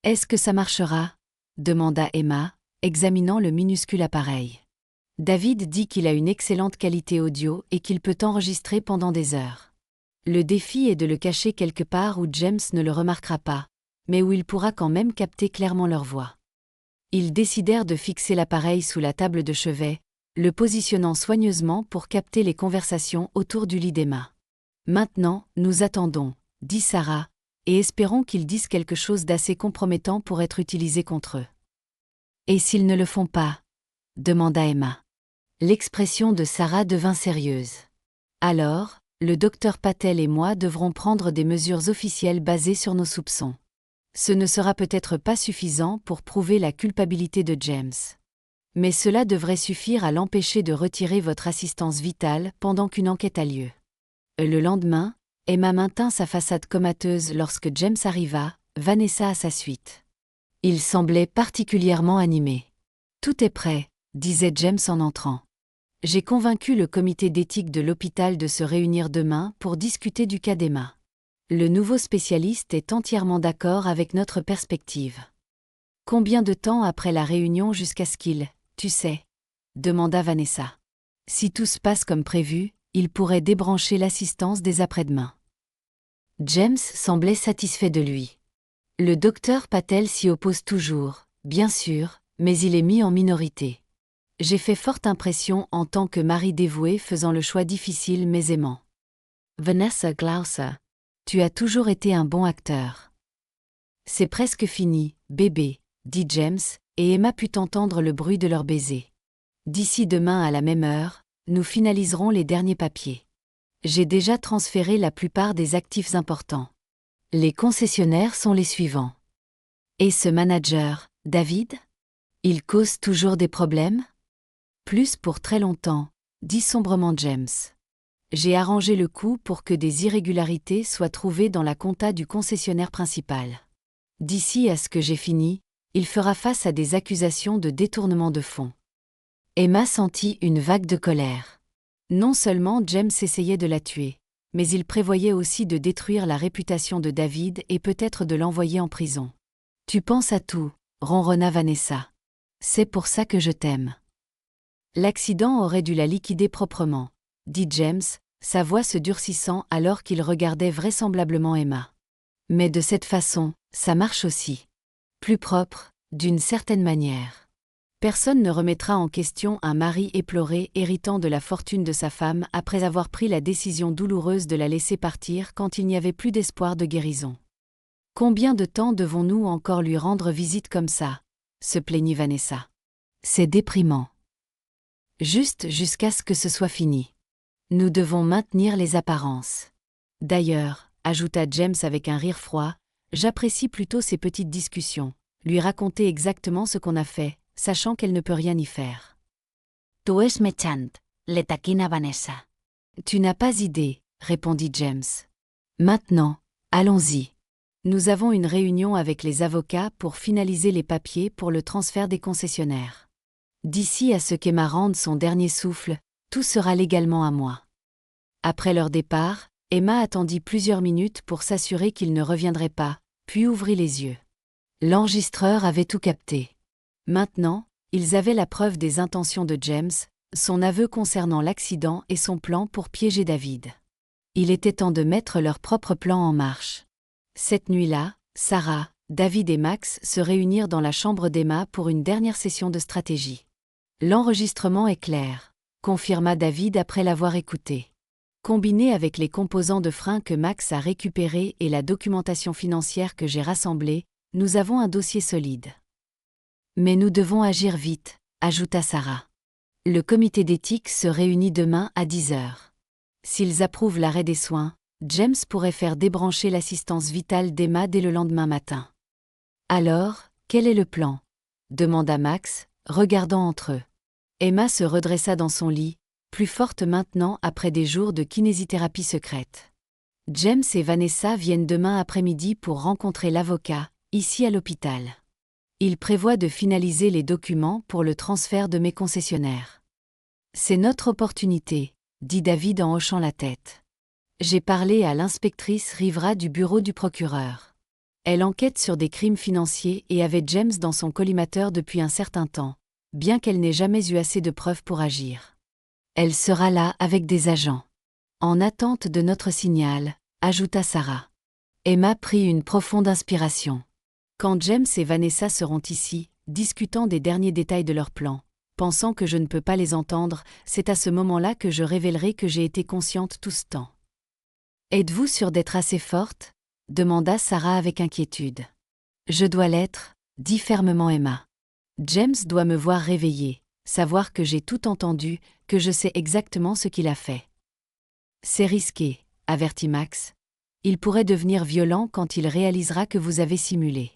Est-ce que ça marchera ? Demanda Emma, examinant le minuscule appareil. David dit qu'il a une excellente qualité audio et qu'il peut enregistrer pendant des heures. Le défi est de le cacher quelque part où James ne le remarquera pas, mais où il pourra quand même capter clairement leur voix. Ils décidèrent de fixer l'appareil sous la table de chevet, le positionnant soigneusement pour capter les conversations autour du lit d'Emma. Maintenant, nous attendons, dit Sarah, et espérons qu'ils disent quelque chose d'assez compromettant pour être utilisé contre eux. Et s'ils ne le font pas? Demanda Emma. L'expression de Sarah devint sérieuse. Alors, le docteur Patel et moi devrons prendre des mesures officielles basées sur nos soupçons. Ce ne sera peut-être pas suffisant pour prouver la culpabilité de James. Mais cela devrait suffire à l'empêcher de retirer votre assistance vitale pendant qu'une enquête a lieu. Le lendemain, Emma maintint sa façade comateuse lorsque James arriva, Vanessa à sa suite. Il semblait particulièrement animé. « Tout est prêt », disait James en entrant. « J'ai convaincu le comité d'éthique de l'hôpital de se réunir demain pour discuter du cas d'Emma. Le nouveau spécialiste est entièrement d'accord avec notre perspective. » « Combien de temps après la réunion jusqu'à ce qu'il, tu sais ?» demanda Vanessa. « Si tout se passe comme prévu, il pourrait débrancher l'assistance dès après-demain. » James semblait satisfait de lui. Le docteur Patel s'y oppose toujours, bien sûr, mais il est mis en minorité. J'ai fait forte impression en tant que mari dévoué faisant le choix difficile mais aimant. Vanessa Glauser, tu as toujours été un bon acteur. C'est presque fini, bébé, dit James, et Emma put entendre le bruit de leur baiser. D'ici demain à la même heure, nous finaliserons les derniers papiers. J'ai déjà transféré la plupart des actifs importants. Les concessionnaires sont les suivants. Et ce manager, David? Il cause toujours des problèmes? Plus pour très longtemps, dit sombrement James. J'ai arrangé le coup pour que des irrégularités soient trouvées dans la compta du concessionnaire principal. D'ici à ce que j'ai fini, il fera face à des accusations de détournement de fonds. Emma sentit une vague de colère. Non seulement James essayait de la tuer, mais il prévoyait aussi de détruire la réputation de David et peut-être de l'envoyer en prison. « Tu penses à tout, » ronronna Vanessa. « C'est pour ça que je t'aime. » L'accident aurait dû la liquider proprement, dit James, sa voix se durcissant alors qu'il regardait vraisemblablement Emma. Mais de cette façon, ça marche aussi. Plus propre, d'une certaine manière. Personne ne remettra en question un mari éploré héritant de la fortune de sa femme après avoir pris la décision douloureuse de la laisser partir quand il n'y avait plus d'espoir de guérison. Combien de temps devons-nous encore lui rendre visite comme ça? Se plaignit Vanessa. C'est déprimant. Juste jusqu'à ce que ce soit fini. Nous devons maintenir les apparences. D'ailleurs, ajouta James avec un rire froid, j'apprécie plutôt ces petites discussions, lui raconter exactement ce qu'on a fait, sachant qu'elle ne peut rien y faire. Tu es méchant, le taquina Vanessa. Tu n'as pas idée, répondit James. Maintenant, allons-y. Nous avons une réunion avec les avocats pour finaliser les papiers pour le transfert des concessionnaires. D'ici à ce qu'Emma rende son dernier souffle, tout sera légalement à moi. Après leur départ, Emma attendit plusieurs minutes pour s'assurer qu'ils ne reviendraient pas, puis ouvrit les yeux. L'enregistreur avait tout capté. Maintenant, ils avaient la preuve des intentions de James, son aveu concernant l'accident et son plan pour piéger David. Il était temps de mettre leur propre plan en marche. Cette nuit-là, Sarah, David et Max se réunirent dans la chambre d'Emma pour une dernière session de stratégie. L'enregistrement est clair, confirma David après l'avoir écouté. Combiné avec les composants de frein que Max a récupérés et la documentation financière que j'ai rassemblée, nous avons un dossier solide. Mais nous devons agir vite, ajouta Sarah. Le comité d'éthique se réunit demain à 10h. S'ils approuvent l'arrêt des soins, James pourrait faire débrancher l'assistance vitale d'Emma dès le lendemain matin. Alors, quel est le plan? Demanda Max, regardant entre eux. Emma se redressa dans son lit, plus forte maintenant après des jours de kinésithérapie secrète. James et Vanessa viennent demain après-midi pour rencontrer l'avocat, ici à l'hôpital. Il prévoit de finaliser les documents pour le transfert de mes concessionnaires. C'est notre opportunité, dit David en hochant la tête. J'ai parlé à l'inspectrice Rivera du bureau du procureur. Elle enquête sur des crimes financiers et avait James dans son collimateur depuis un certain temps, bien qu'elle n'ait jamais eu assez de preuves pour agir. Elle sera là avec des agents. En attente de notre signal, ajouta Sarah. Emma prit une profonde inspiration. Quand James et Vanessa seront ici, discutant des derniers détails de leur plan. Pensant que je ne peux pas les entendre, c'est à ce moment-là que je révélerai que j'ai été consciente tout ce temps. Êtes-vous sûre d'être assez forte ? Demanda Sarah avec inquiétude. Je dois l'être, dit fermement Emma. James doit me voir réveillée, savoir que j'ai tout entendu, que je sais exactement ce qu'il a fait. C'est risqué, avertit Max. Il pourrait devenir violent quand il réalisera que vous avez simulé.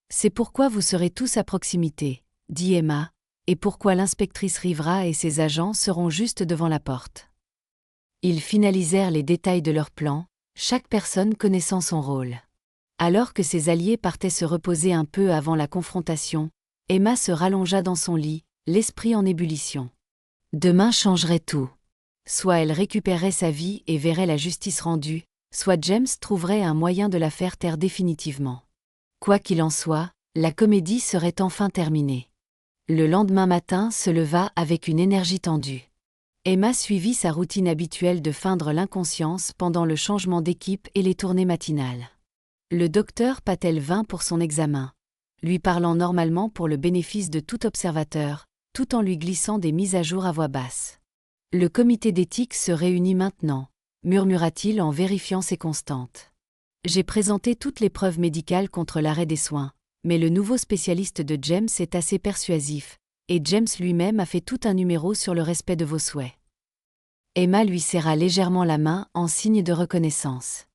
C'est pourquoi vous serez tous à proximité, dit Emma, et pourquoi l'inspectrice Rivera et ses agents seront juste devant la porte. Ils finalisèrent les détails de leur plan, chaque personne connaissant son rôle. Alors que ses alliés partaient se reposer un peu avant la confrontation, Emma se rallongea dans son lit, l'esprit en ébullition. Demain changerait tout. Soit elle récupérait sa vie et verrait la justice rendue, soit James trouverait un moyen de la faire taire définitivement. Quoi qu'il en soit, la comédie serait enfin terminée. Le lendemain matin se leva avec une énergie tendue. Emma suivit sa routine habituelle de feindre l'inconscience pendant le changement d'équipe et les tournées matinales. Le docteur Patel vint pour son examen, lui parlant normalement pour le bénéfice de tout observateur, tout en lui glissant des mises à jour à voix basse. Le comité d'éthique se réunit maintenant, murmura-t-il en vérifiant ses constantes. J'ai présenté toutes les preuves médicales contre l'arrêt des soins, mais le nouveau spécialiste de James est assez persuasif, et James lui-même a fait tout un numéro sur le respect de vos souhaits. Emma lui serra légèrement la main en signe de reconnaissance.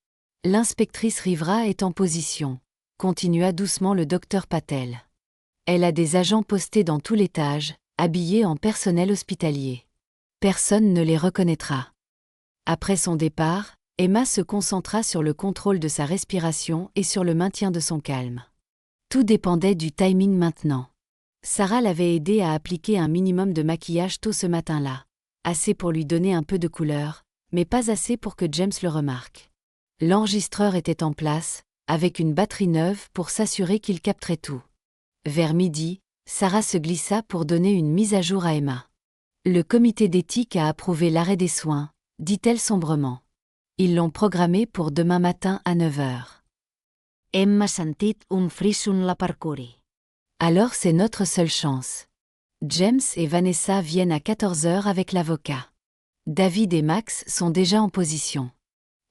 L'inspectrice Rivera est en position, continua doucement le docteur Patel. Elle a des agents postés dans tout l'étage, habillés en personnel hospitalier. Personne ne les reconnaîtra. Après son départ, Emma se concentra sur le contrôle de sa respiration et sur le maintien de son calme. Tout dépendait du timing maintenant. Sarah l'avait aidé à appliquer un minimum de maquillage tôt ce matin-là. Assez pour lui donner un peu de couleur, mais pas assez pour que James le remarque. L'enregistreur était en place, avec une batterie neuve pour s'assurer qu'il capterait tout. Vers midi, Sarah se glissa pour donner une mise à jour à Emma. Le comité d'éthique a approuvé l'arrêt des soins, dit-elle sombrement. Ils l'ont programmé pour demain matin à 9h. Emma sentit un frisson la parcourir. Alors c'est notre seule chance. James et Vanessa viennent à 14h avec l'avocat. David et Max sont déjà en position.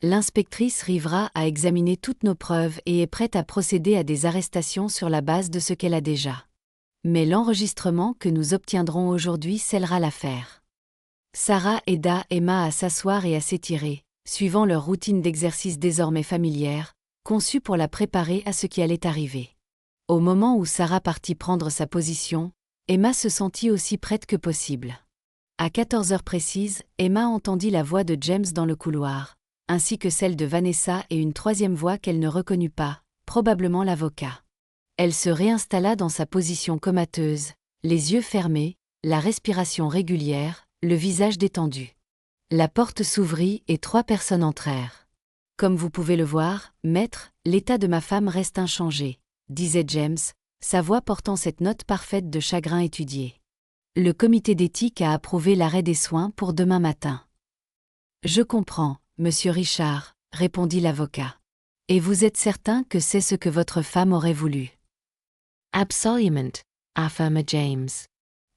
L'inspectrice Rivera a examiné toutes nos preuves et est prête à procéder à des arrestations sur la base de ce qu'elle a déjà. Mais l'enregistrement que nous obtiendrons aujourd'hui scellera l'affaire. Sarah aida Emma à s'asseoir et à s'étirer, suivant leur routine d'exercice désormais familière, conçue pour la préparer à ce qui allait arriver. Au moment où Sarah partit prendre sa position, Emma se sentit aussi prête que possible. À 14h précises, Emma entendit la voix de James dans le couloir, ainsi que celle de Vanessa et une troisième voix qu'elle ne reconnut pas, probablement l'avocat. Elle se réinstalla dans sa position comateuse, les yeux fermés, la respiration régulière, le visage détendu. La porte s'ouvrit et 3 personnes entrèrent. Comme vous pouvez le voir, maître, l'état de ma femme reste inchangé, disait James, sa voix portant cette note parfaite de chagrin étudié. Le comité d'éthique a approuvé l'arrêt des soins pour demain matin. Je comprends, monsieur Richard, répondit l'avocat. Et vous êtes certain que c'est ce que votre femme aurait voulu? Absolument, affirma James.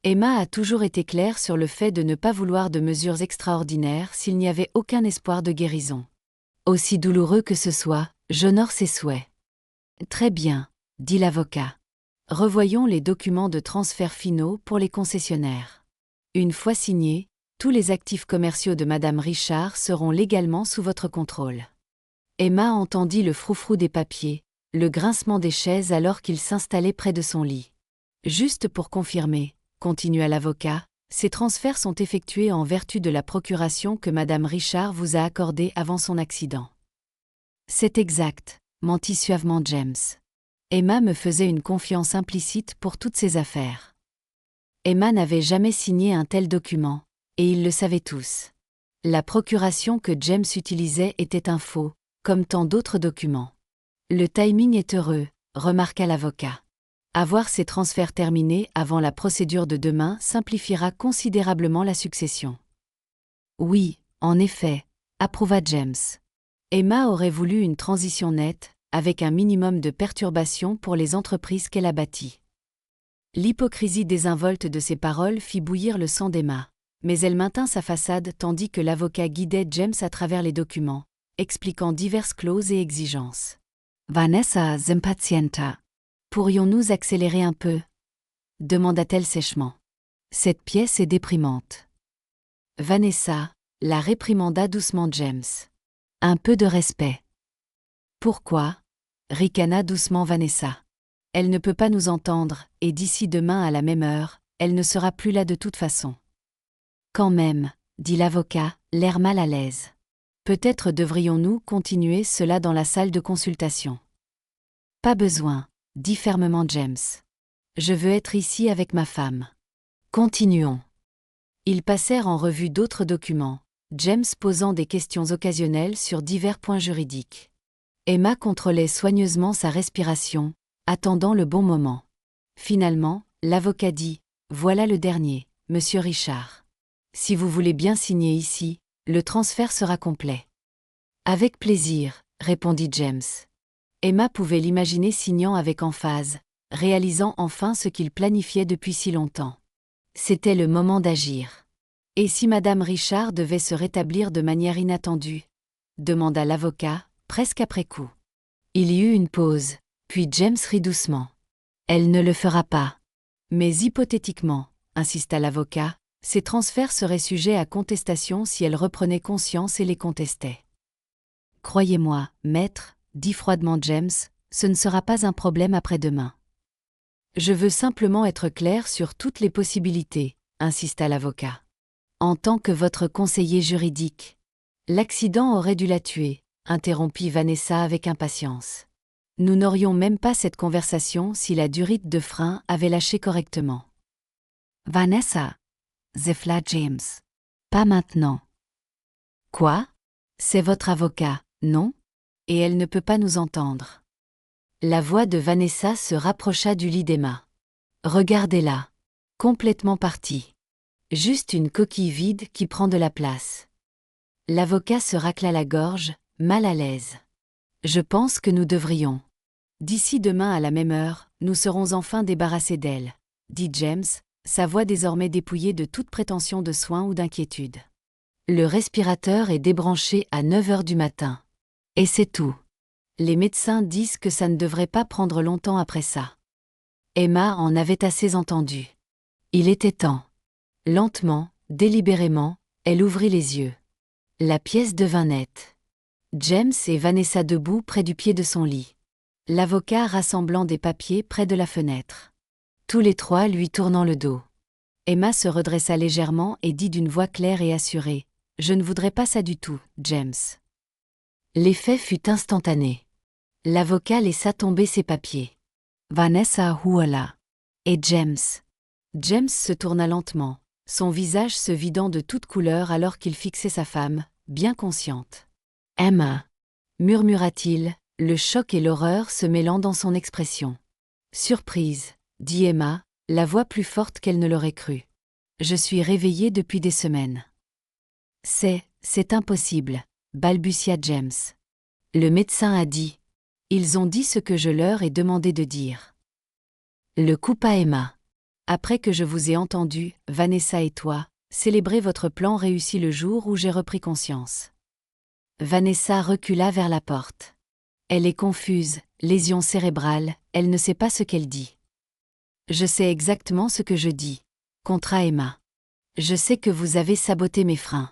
Emma a toujours été claire sur le fait de ne pas vouloir de mesures extraordinaires s'il n'y avait aucun espoir de guérison. Aussi douloureux que ce soit, j'honore ses souhaits. Très bien, dit l'avocat. Revoyons les documents de transfert finaux pour les concessionnaires. Une fois signés, tous les actifs commerciaux de Madame Richard seront légalement sous votre contrôle. Emma entendit le froufrou des papiers, le grincement des chaises alors qu'il s'installait près de son lit. Juste pour confirmer, continua l'avocat, ces transferts sont effectués en vertu de la procuration que Madame Richard vous a accordée avant son accident. C'est exact, mentit suavement James. Emma me faisait une confiance implicite pour toutes ses affaires. Emma n'avait jamais signé un tel document, et ils le savaient tous. La procuration que James utilisait était un faux, comme tant d'autres documents. Le timing est heureux, remarqua l'avocat. Avoir ces transferts terminés avant la procédure de demain simplifiera considérablement la succession. Oui, en effet, approuva James. Emma aurait voulu une transition nette, avec un minimum de perturbations pour les entreprises qu'elle a bâties. L'hypocrisie désinvolte de ces paroles fit bouillir le sang d'Emma. Mais elle maintint sa façade tandis que l'avocat guidait James à travers les documents, expliquant diverses clauses et exigences. Vanessa s'impazienta. Pourrions-nous accélérer un peu? Demanda-t-elle sèchement. Cette pièce est déprimante. Vanessa la réprimanda doucement James. Un peu de respect. Pourquoi? Ricana doucement Vanessa. Elle ne peut pas nous entendre, et d'ici demain à la même heure, elle ne sera plus là de toute façon. Quand même, dit l'avocat, l'air mal à l'aise. Peut-être devrions-nous continuer cela dans la salle de consultation. Pas besoin, dit fermement James. Je veux être ici avec ma femme. Continuons. Ils passèrent en revue d'autres documents, James posant des questions occasionnelles sur divers points juridiques. Emma contrôlait soigneusement sa respiration, attendant le bon moment. Finalement, l'avocat dit « Voilà le dernier, monsieur Richard. Si vous voulez bien signer ici, le transfert sera complet. » Avec plaisir, répondit James. Emma pouvait l'imaginer signant avec emphase, réalisant enfin ce qu'il planifiait depuis si longtemps. C'était le moment d'agir. Et si Madame Richard devait se rétablir de manière inattendue? Demanda l'avocat, presque après coup. Il y eut une pause, puis James rit doucement. Elle ne le fera pas. Mais hypothétiquement, insista l'avocat, ces transferts seraient sujets à contestation si elle reprenait conscience et les contestait. Croyez-moi, maître, dit froidement James, ce ne sera pas un problème après-demain. Je veux simplement être clair sur toutes les possibilités, insista l'avocat. En tant que votre conseiller juridique. L'accident aurait dû la tuer, interrompit Vanessa avec impatience. Nous n'aurions même pas cette conversation si la durite de frein avait lâché correctement. Vanessa, zefla James. Pas maintenant. Quoi? C'est votre avocat, non? Et elle ne peut pas nous entendre. La voix de Vanessa se rapprocha du lit d'Emma. Regardez-la. Complètement partie. Juste une coquille vide qui prend de la place. L'avocat se racla la gorge, mal à l'aise. Je pense que nous devrions. D'ici demain à la même heure, nous serons enfin débarrassés d'elle, dit James, sa voix désormais dépouillée de toute prétention de soin ou d'inquiétude. Le respirateur est débranché à 9 heures du matin. Et c'est tout. Les médecins disent que ça ne devrait pas prendre longtemps après ça. Emma en avait assez entendu. Il était temps. Lentement, délibérément, elle ouvrit les yeux. La pièce devint nette. James et Vanessa debout près du pied de son lit. L'avocat rassemblant des papiers près de la fenêtre. Tous les trois lui tournant le dos. Emma se redressa légèrement et dit d'une voix claire et assurée « Je ne voudrais pas ça du tout, James. » L'effet fut instantané. L'avocat laissa tomber ses papiers. Vanessa hurla. Et James. James se tourna lentement, son visage se vidant de toute couleur alors qu'il fixait sa femme, bien consciente. « Emma » murmura-t-il, le choc et l'horreur se mêlant dans son expression. « Surprise » dit Emma, la voix plus forte qu'elle ne l'aurait cru. « Je suis réveillée depuis des semaines. »« C'est impossible » balbutia James. Le médecin a dit. Ils ont dit ce que je leur ai demandé de dire. Le coupa Emma. Après que je vous ai entendu, Vanessa et toi, célébrer votre plan réussi le jour où j'ai repris conscience. Vanessa recula vers la porte. Elle est confuse, lésion cérébrale, elle ne sait pas ce qu'elle dit. Je sais exactement ce que je dis, contra Emma. Je sais que vous avez saboté mes freins.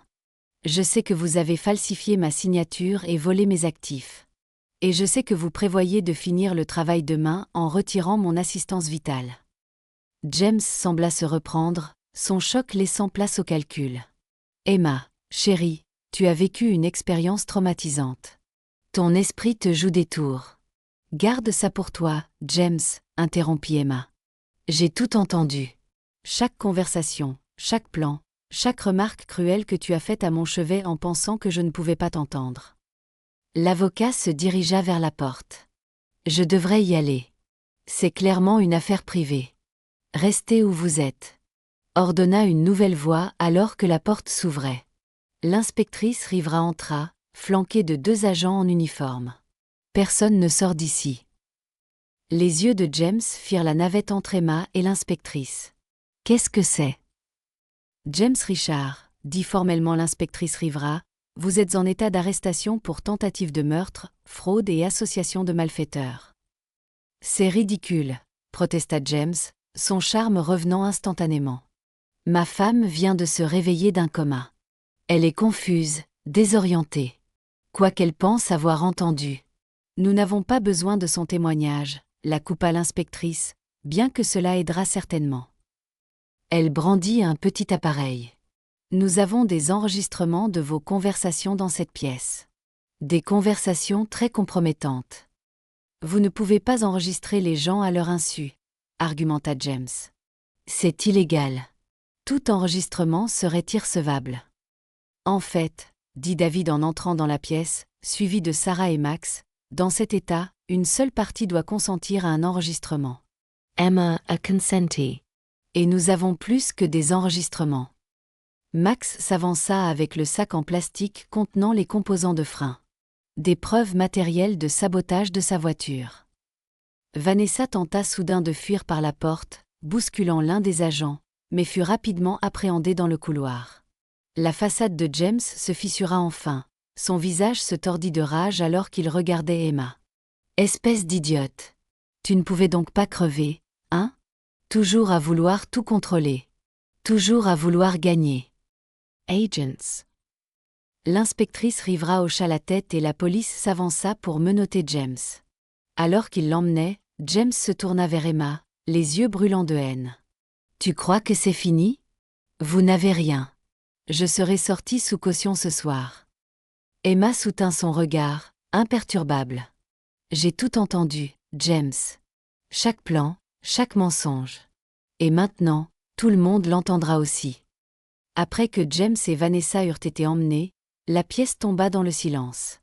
Je sais que vous avez falsifié ma signature et volé mes actifs. Et je sais que vous prévoyez de finir le travail demain en retirant mon assistance vitale. James sembla se reprendre, son choc laissant place au calcul. Emma, chérie, tu as vécu une expérience traumatisante. Ton esprit te joue des tours. Garde ça pour toi, James, interrompit Emma. J'ai tout entendu. Chaque conversation, chaque plan, chaque remarque cruelle que tu as faite à mon chevet en pensant que je ne pouvais pas t'entendre. L'avocat se dirigea vers la porte. Je devrais y aller. C'est clairement une affaire privée. Restez où vous êtes. Ordonna une nouvelle voix alors que la porte s'ouvrait. L'inspectrice Rivera entra, flanquée de 2 agents en uniforme. Personne ne sort d'ici. Les yeux de James firent la navette entre Emma et l'inspectrice. « Qu'est-ce que c'est ?» James Richard, dit formellement l'inspectrice Rivera, vous êtes en état d'arrestation pour tentative de meurtre, fraude et association de malfaiteurs. C'est ridicule, protesta James, son charme revenant instantanément. Ma femme vient de se réveiller d'un coma. Elle est confuse, désorientée. Quoi qu'elle pense avoir entendu. Nous n'avons pas besoin de son témoignage, la coupa l'inspectrice, bien que cela aidera certainement. Elle brandit un petit appareil. Nous avons des enregistrements de vos conversations dans cette pièce. Des conversations très compromettantes. Vous ne pouvez pas enregistrer les gens à leur insu, argumenta James. C'est illégal. Tout enregistrement serait irrecevable. En fait, dit David en entrant dans la pièce, suivi de Sarah et Max, dans cet état, une seule partie doit consentir à un enregistrement. Emma a consenti. Et nous avons plus que des enregistrements. Max s'avança avec le sac en plastique contenant les composants de frein. Des preuves matérielles de sabotage de sa voiture. Vanessa tenta soudain de fuir par la porte, bousculant l'un des agents, mais fut rapidement appréhendée dans le couloir. La façade de James se fissura enfin, son visage se tordit de rage alors qu'il regardait Emma. « Espèce d'idiote. Tu ne pouvais donc pas crever, hein ? Toujours à vouloir tout contrôler. Toujours à vouloir gagner. » Agents. L'inspectrice Rivera hocha la tête et la police s'avança pour menotter James. Alors qu'il l'emmenait, James se tourna vers Emma, les yeux brûlants de haine. « Tu crois que c'est fini ? Vous n'avez rien. Je serai sortie sous caution ce soir. » Emma soutint son regard, imperturbable. « J'ai tout entendu, James. Chaque plan, chaque mensonge. Et maintenant, tout le monde l'entendra aussi. » Après que James et Vanessa eurent été emmenés, la pièce tomba dans le silence.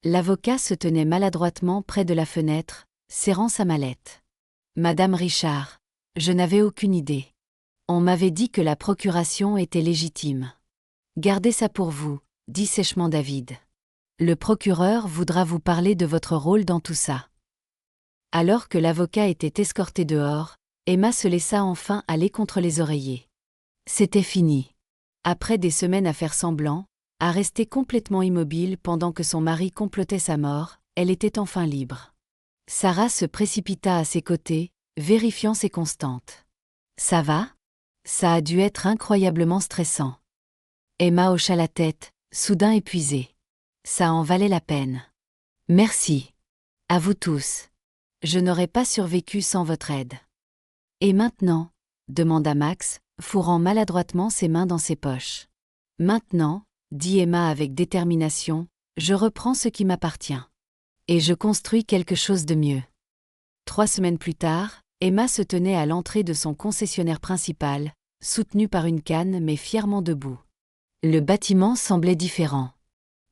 L'avocat se tenait maladroitement près de la fenêtre, serrant sa mallette. « Madame Richard, je n'avais aucune idée. On m'avait dit que la procuration était légitime. »« Gardez ça pour vous, » dit sèchement David. « Le procureur voudra vous parler de votre rôle dans tout ça. » Alors que l'avocat était escorté dehors, Emma se laissa enfin aller contre les oreillers. C'était fini. Après des semaines à faire semblant, à rester complètement immobile pendant que son mari complotait sa mort, elle était enfin libre. Sarah se précipita à ses côtés, vérifiant ses constantes. « Ça va ? Ça a dû être incroyablement stressant. » Emma hocha la tête, soudain épuisée. « Ça en valait la peine. Merci. À vous tous. Je n'aurais pas survécu sans votre aide. »« Et maintenant ?» demanda Max, fourrant maladroitement ses mains dans ses poches. « Maintenant, » dit Emma avec détermination, « je reprends ce qui m'appartient. Et je construis quelque chose de mieux. » 3 semaines plus tard, Emma se tenait à l'entrée de son concessionnaire principal, soutenue par une canne mais fièrement debout. Le bâtiment semblait différent.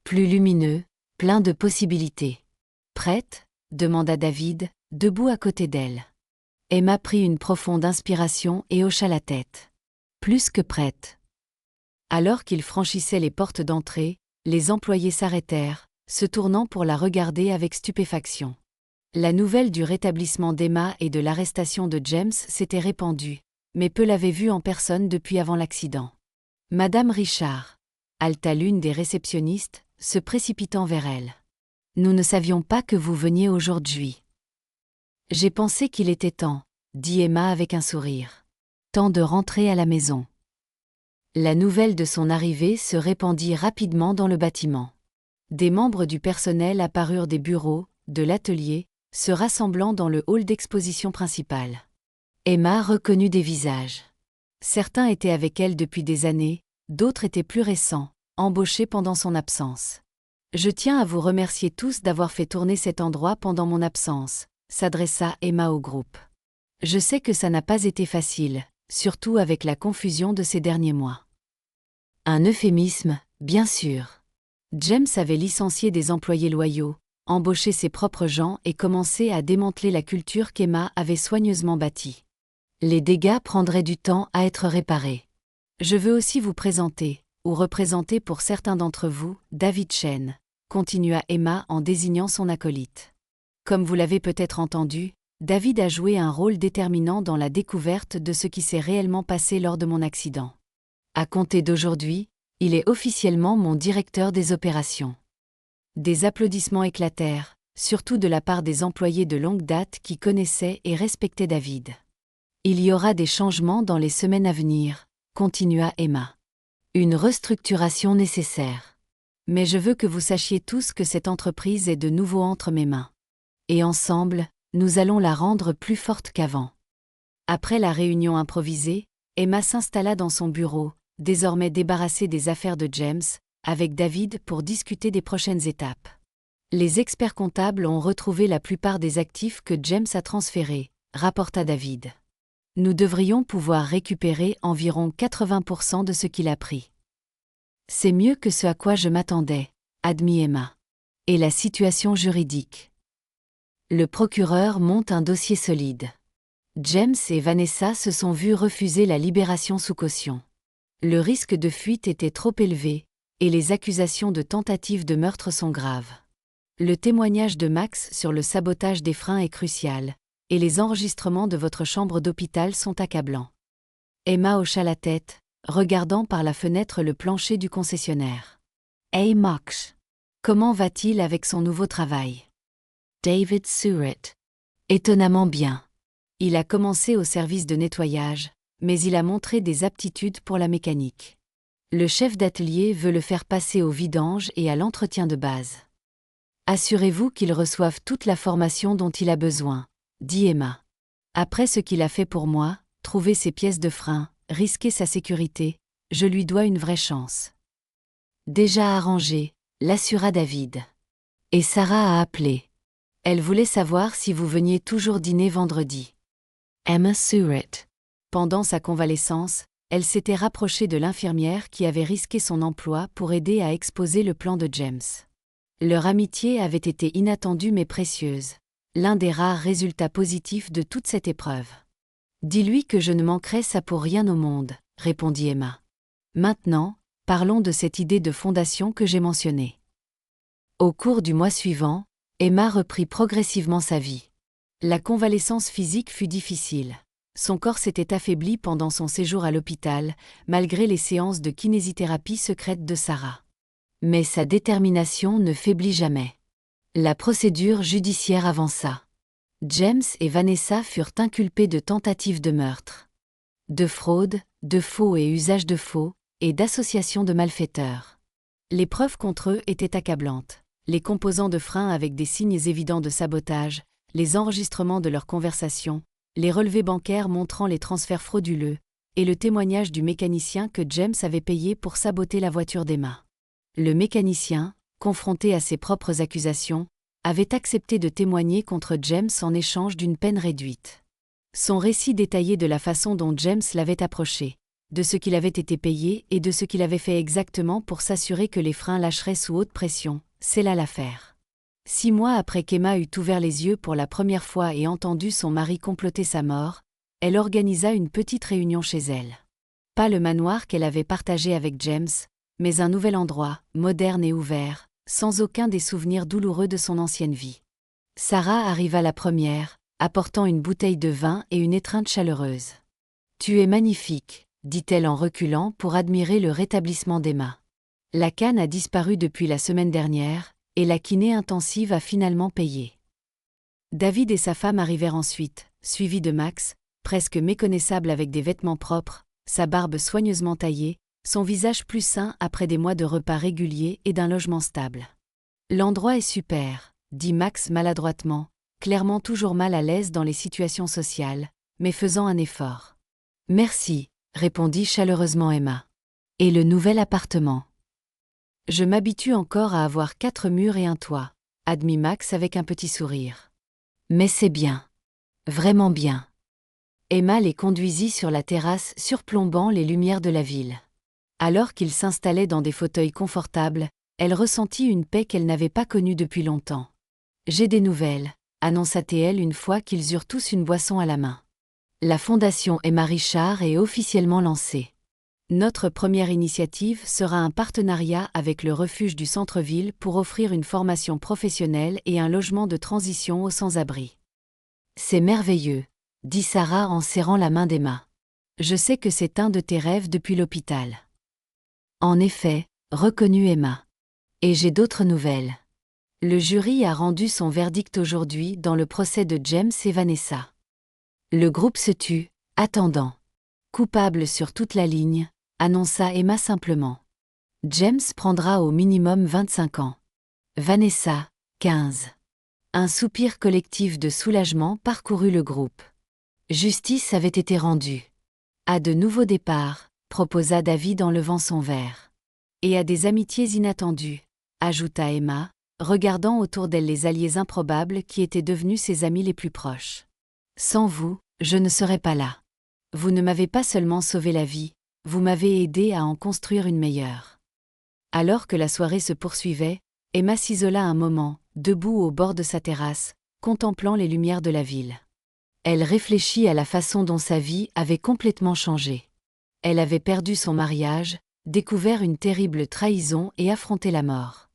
Plus lumineux, plein de possibilités. « Prête ? » demanda David, debout à côté d'elle. Emma prit une profonde inspiration et hocha la tête. Plus que prête. Alors qu'il franchissait les portes d'entrée, les employés s'arrêtèrent, se tournant pour la regarder avec stupéfaction. La nouvelle du rétablissement d'Emma et de l'arrestation de James s'était répandue, mais peu l'avaient vue en personne depuis avant l'accident. « Madame Richard » haleta l'une des réceptionnistes, se précipitant vers elle. « Nous ne savions pas que vous veniez aujourd'hui. »« J'ai pensé qu'il était temps, » dit Emma avec un sourire. « Temps de rentrer à la maison. » La nouvelle de son arrivée se répandit rapidement dans le bâtiment. Des membres du personnel apparurent des bureaux, de l'atelier, se rassemblant dans le hall d'exposition principal. Emma reconnut des visages. Certains étaient avec elle depuis des années, d'autres étaient plus récents, embauchés pendant son absence. « Je tiens à vous remercier tous d'avoir fait tourner cet endroit pendant mon absence », s'adressa Emma au groupe. « Je sais que ça n'a pas été facile, surtout avec la confusion de ces derniers mois. » Un euphémisme, bien sûr. James avait licencié des employés loyaux, embauché ses propres gens et commencé à démanteler la culture qu'Emma avait soigneusement bâtie. Les dégâts prendraient du temps à être réparés. Je veux aussi vous présenter, ou représenter pour certains d'entre vous, David Chen, continua Emma en désignant son acolyte. Comme vous l'avez peut-être entendu, David a joué un rôle déterminant dans la découverte de ce qui s'est réellement passé lors de mon accident. À compter d'aujourd'hui, il est officiellement mon directeur des opérations. Des applaudissements éclatèrent, surtout de la part des employés de longue date qui connaissaient et respectaient David. Il y aura des changements dans les semaines à venir, continua Emma. Une restructuration nécessaire. Mais je veux que vous sachiez tous que cette entreprise est de nouveau entre mes mains. Et ensemble, nous allons la rendre plus forte qu'avant. Après la réunion improvisée, Emma s'installa dans son bureau, désormais débarrassée des affaires de James, avec David pour discuter des prochaines étapes. Les experts comptables ont retrouvé la plupart des actifs que James a transférés, rapporta David. Nous devrions pouvoir récupérer environ 80% de ce qu'il a pris. C'est mieux que ce à quoi je m'attendais, admit Emma. Et la situation juridique? Le procureur monte un dossier solide. James et Vanessa se sont vus refuser la libération sous caution. Le risque de fuite était trop élevé, et les accusations de tentative de meurtre sont graves. Le témoignage de Max sur le sabotage des freins est crucial, et les enregistrements de votre chambre d'hôpital sont accablants. Emma hocha la tête, regardant par la fenêtre le plancher du concessionnaire. Hey Max, comment va-t-il avec son nouveau travail? David Surratt. Étonnamment bien. Il a commencé au service de nettoyage, mais il a montré des aptitudes pour la mécanique. Le chef d'atelier veut le faire passer au vidange et à l'entretien de base. Assurez-vous qu'il reçoive toute la formation dont il a besoin, dit Emma. Après ce qu'il a fait pour moi, trouver ses pièces de frein, risquer sa sécurité, je lui dois une vraie chance. Déjà arrangé, l'assura David. Et Sarah a appelé. Elle voulait savoir si vous veniez toujours dîner vendredi. Emma Surratt. Pendant sa convalescence, elle s'était rapprochée de l'infirmière qui avait risqué son emploi pour aider à exposer le plan de James. Leur amitié avait été inattendue mais précieuse, l'un des rares résultats positifs de toute cette épreuve. Dis-lui que je ne manquerai ça pour rien au monde, répondit Emma. Maintenant, parlons de cette idée de fondation que j'ai mentionnée. Au cours du mois suivant, Emma reprit progressivement sa vie. La convalescence physique fut difficile. Son corps s'était affaibli pendant son séjour à l'hôpital, malgré les séances de kinésithérapie secrète de Sarah. Mais sa détermination ne faiblit jamais. La procédure judiciaire avança. James et Vanessa furent inculpés de tentative de meurtre, de fraude, de faux et usage de faux, et d'association de malfaiteurs. Les preuves contre eux étaient accablantes. Les composants de frein avec des signes évidents de sabotage, les enregistrements de leurs conversations, les relevés bancaires montrant les transferts frauduleux, et le témoignage du mécanicien que James avait payé pour saboter la voiture d'Emma. Le mécanicien, confronté à ses propres accusations, avait accepté de témoigner contre James en échange d'une peine réduite. Son récit détaillé de la façon dont James l'avait approché, de ce qu'il avait été payé et de ce qu'il avait fait exactement pour s'assurer que les freins lâcheraient sous haute pression, c'est là l'affaire. 6 mois après qu'Emma eut ouvert les yeux pour la première fois et entendu son mari comploter sa mort, elle organisa une petite réunion chez elle. Pas le manoir qu'elle avait partagé avec James, mais un nouvel endroit, moderne et ouvert, sans aucun des souvenirs douloureux de son ancienne vie. Sarah arriva la première, apportant une bouteille de vin et une étreinte chaleureuse. « Tu es magnifique », dit-elle en reculant pour admirer le rétablissement d'Emma. La canne a disparu depuis la semaine dernière, et la kiné intensive a finalement payé. David et sa femme arrivèrent ensuite, suivis de Max, presque méconnaissable avec des vêtements propres, sa barbe soigneusement taillée, son visage plus sain après des mois de repas réguliers et d'un logement stable. « L'endroit est super », dit Max maladroitement, clairement toujours mal à l'aise dans les situations sociales, mais faisant un effort. « Merci », répondit chaleureusement Emma. « Et le nouvel appartement ? » « Je m'habitue encore à avoir 4 murs et un toit », admit Max avec un petit sourire. « Mais c'est bien. Vraiment bien. » Emma les conduisit sur la terrasse surplombant les lumières de la ville. Alors qu'ils s'installaient dans des fauteuils confortables, elle ressentit une paix qu'elle n'avait pas connue depuis longtemps. « J'ai des nouvelles », annonça-t-elle une fois qu'ils eurent tous une boisson à la main. « La Fondation Emma Richard est officiellement lancée. Notre première initiative sera un partenariat avec le refuge du centre-ville pour offrir une formation professionnelle et un logement de transition aux sans-abri. C'est merveilleux, dit Sarah en serrant la main d'Emma. Je sais que c'est un de tes rêves depuis l'hôpital. En effet, reconnut Emma. Et j'ai d'autres nouvelles. Le jury a rendu son verdict aujourd'hui dans le procès de James et Vanessa. Le groupe se tut, attendant. Coupable sur toute la ligne, annonça Emma simplement. James prendra au minimum 25 ans. Vanessa, 15. Un soupir collectif de soulagement parcourut le groupe. Justice avait été rendue. À de nouveaux départs, proposa David en levant son verre. Et à des amitiés inattendues, ajouta Emma, regardant autour d'elle les alliés improbables qui étaient devenus ses amis les plus proches. Sans vous, je ne serais pas là. Vous ne m'avez pas seulement sauvé la vie, vous m'avez aidé à en construire une meilleure. Alors que la soirée se poursuivait, Emma s'isola un moment, debout au bord de sa terrasse, contemplant les lumières de la ville. Elle réfléchit à la façon dont sa vie avait complètement changé. Elle avait perdu son mariage, découvert une terrible trahison et affronté la mort.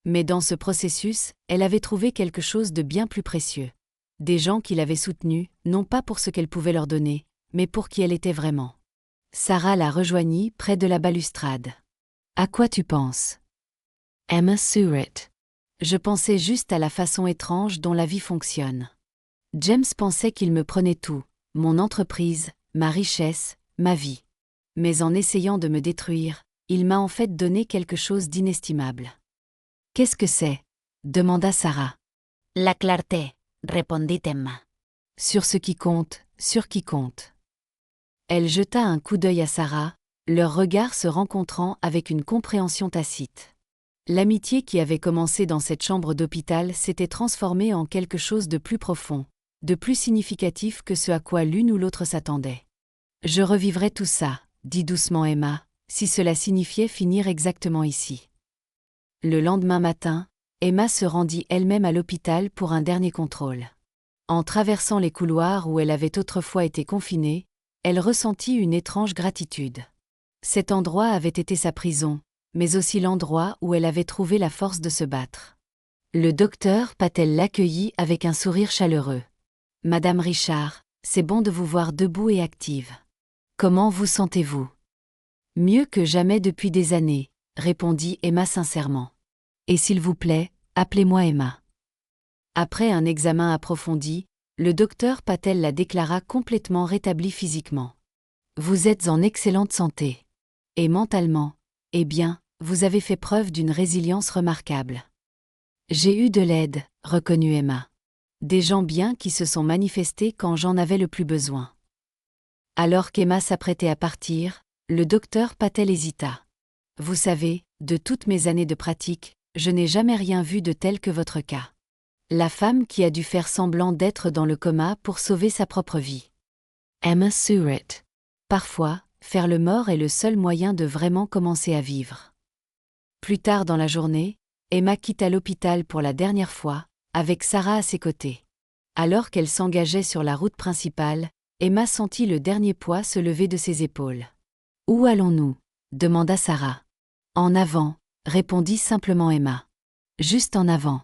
Mais dans ce processus, elle avait trouvé quelque chose de bien plus précieux. Des gens qui l'avaient soutenue, non pas pour ce qu'elle pouvait leur donner, mais pour qui elle était vraiment. Sarah la rejoignit près de la balustrade. « À quoi tu penses » Emma sourit. « Je pensais juste à la façon étrange dont la vie fonctionne. James pensait qu'il me prenait tout, mon entreprise, ma richesse, ma vie. Mais en essayant de me détruire, il m'a en fait donné quelque chose d'inestimable. »« Qu'est-ce que c'est » demanda Sarah. « La clarté », répondit Emma. « Sur ce qui compte, sur qui compte. » Elle jeta un coup d'œil à Sarah, leurs regards se rencontrant avec une compréhension tacite. L'amitié qui avait commencé dans cette chambre d'hôpital s'était transformée en quelque chose de plus profond, de plus significatif que ce à quoi l'une ou l'autre s'attendait. « Je revivrai tout ça, » dit doucement Emma, si cela signifiait finir exactement ici. Le lendemain matin, Emma se rendit elle-même à l'hôpital pour un dernier contrôle. En traversant les couloirs où elle avait autrefois été confinée, elle ressentit une étrange gratitude. Cet endroit avait été sa prison, mais aussi l'endroit où elle avait trouvé la force de se battre. Le docteur Patel l'accueillit avec un sourire chaleureux. « Madame Richard, c'est bon de vous voir debout et active. Comment vous sentez-vous » ? « Mieux que jamais depuis des années, » répondit Emma sincèrement. « Et s'il vous plaît, appelez-moi Emma. » Après un examen approfondi, le docteur Patel la déclara complètement rétablie physiquement. « Vous êtes en excellente santé. Et mentalement, eh bien, vous avez fait preuve d'une résilience remarquable. »« J'ai eu de l'aide, » reconnut Emma. « Des gens bien qui se sont manifestés quand j'en avais le plus besoin. » Alors qu'Emma s'apprêtait à partir, le docteur Patel hésita. « Vous savez, de toutes mes années de pratique, je n'ai jamais rien vu de tel que votre cas. La femme qui a dû faire semblant d'être dans le coma pour sauver sa propre vie. » Emma sourit. Parfois, faire le mort est le seul moyen de vraiment commencer à vivre. Plus tard dans la journée, Emma quitta l'hôpital pour la dernière fois, avec Sarah à ses côtés. Alors qu'elle s'engageait sur la route principale, Emma sentit le dernier poids se lever de ses épaules. « Où allons-nous » demanda Sarah. « En avant » répondit simplement Emma. « Juste en avant. »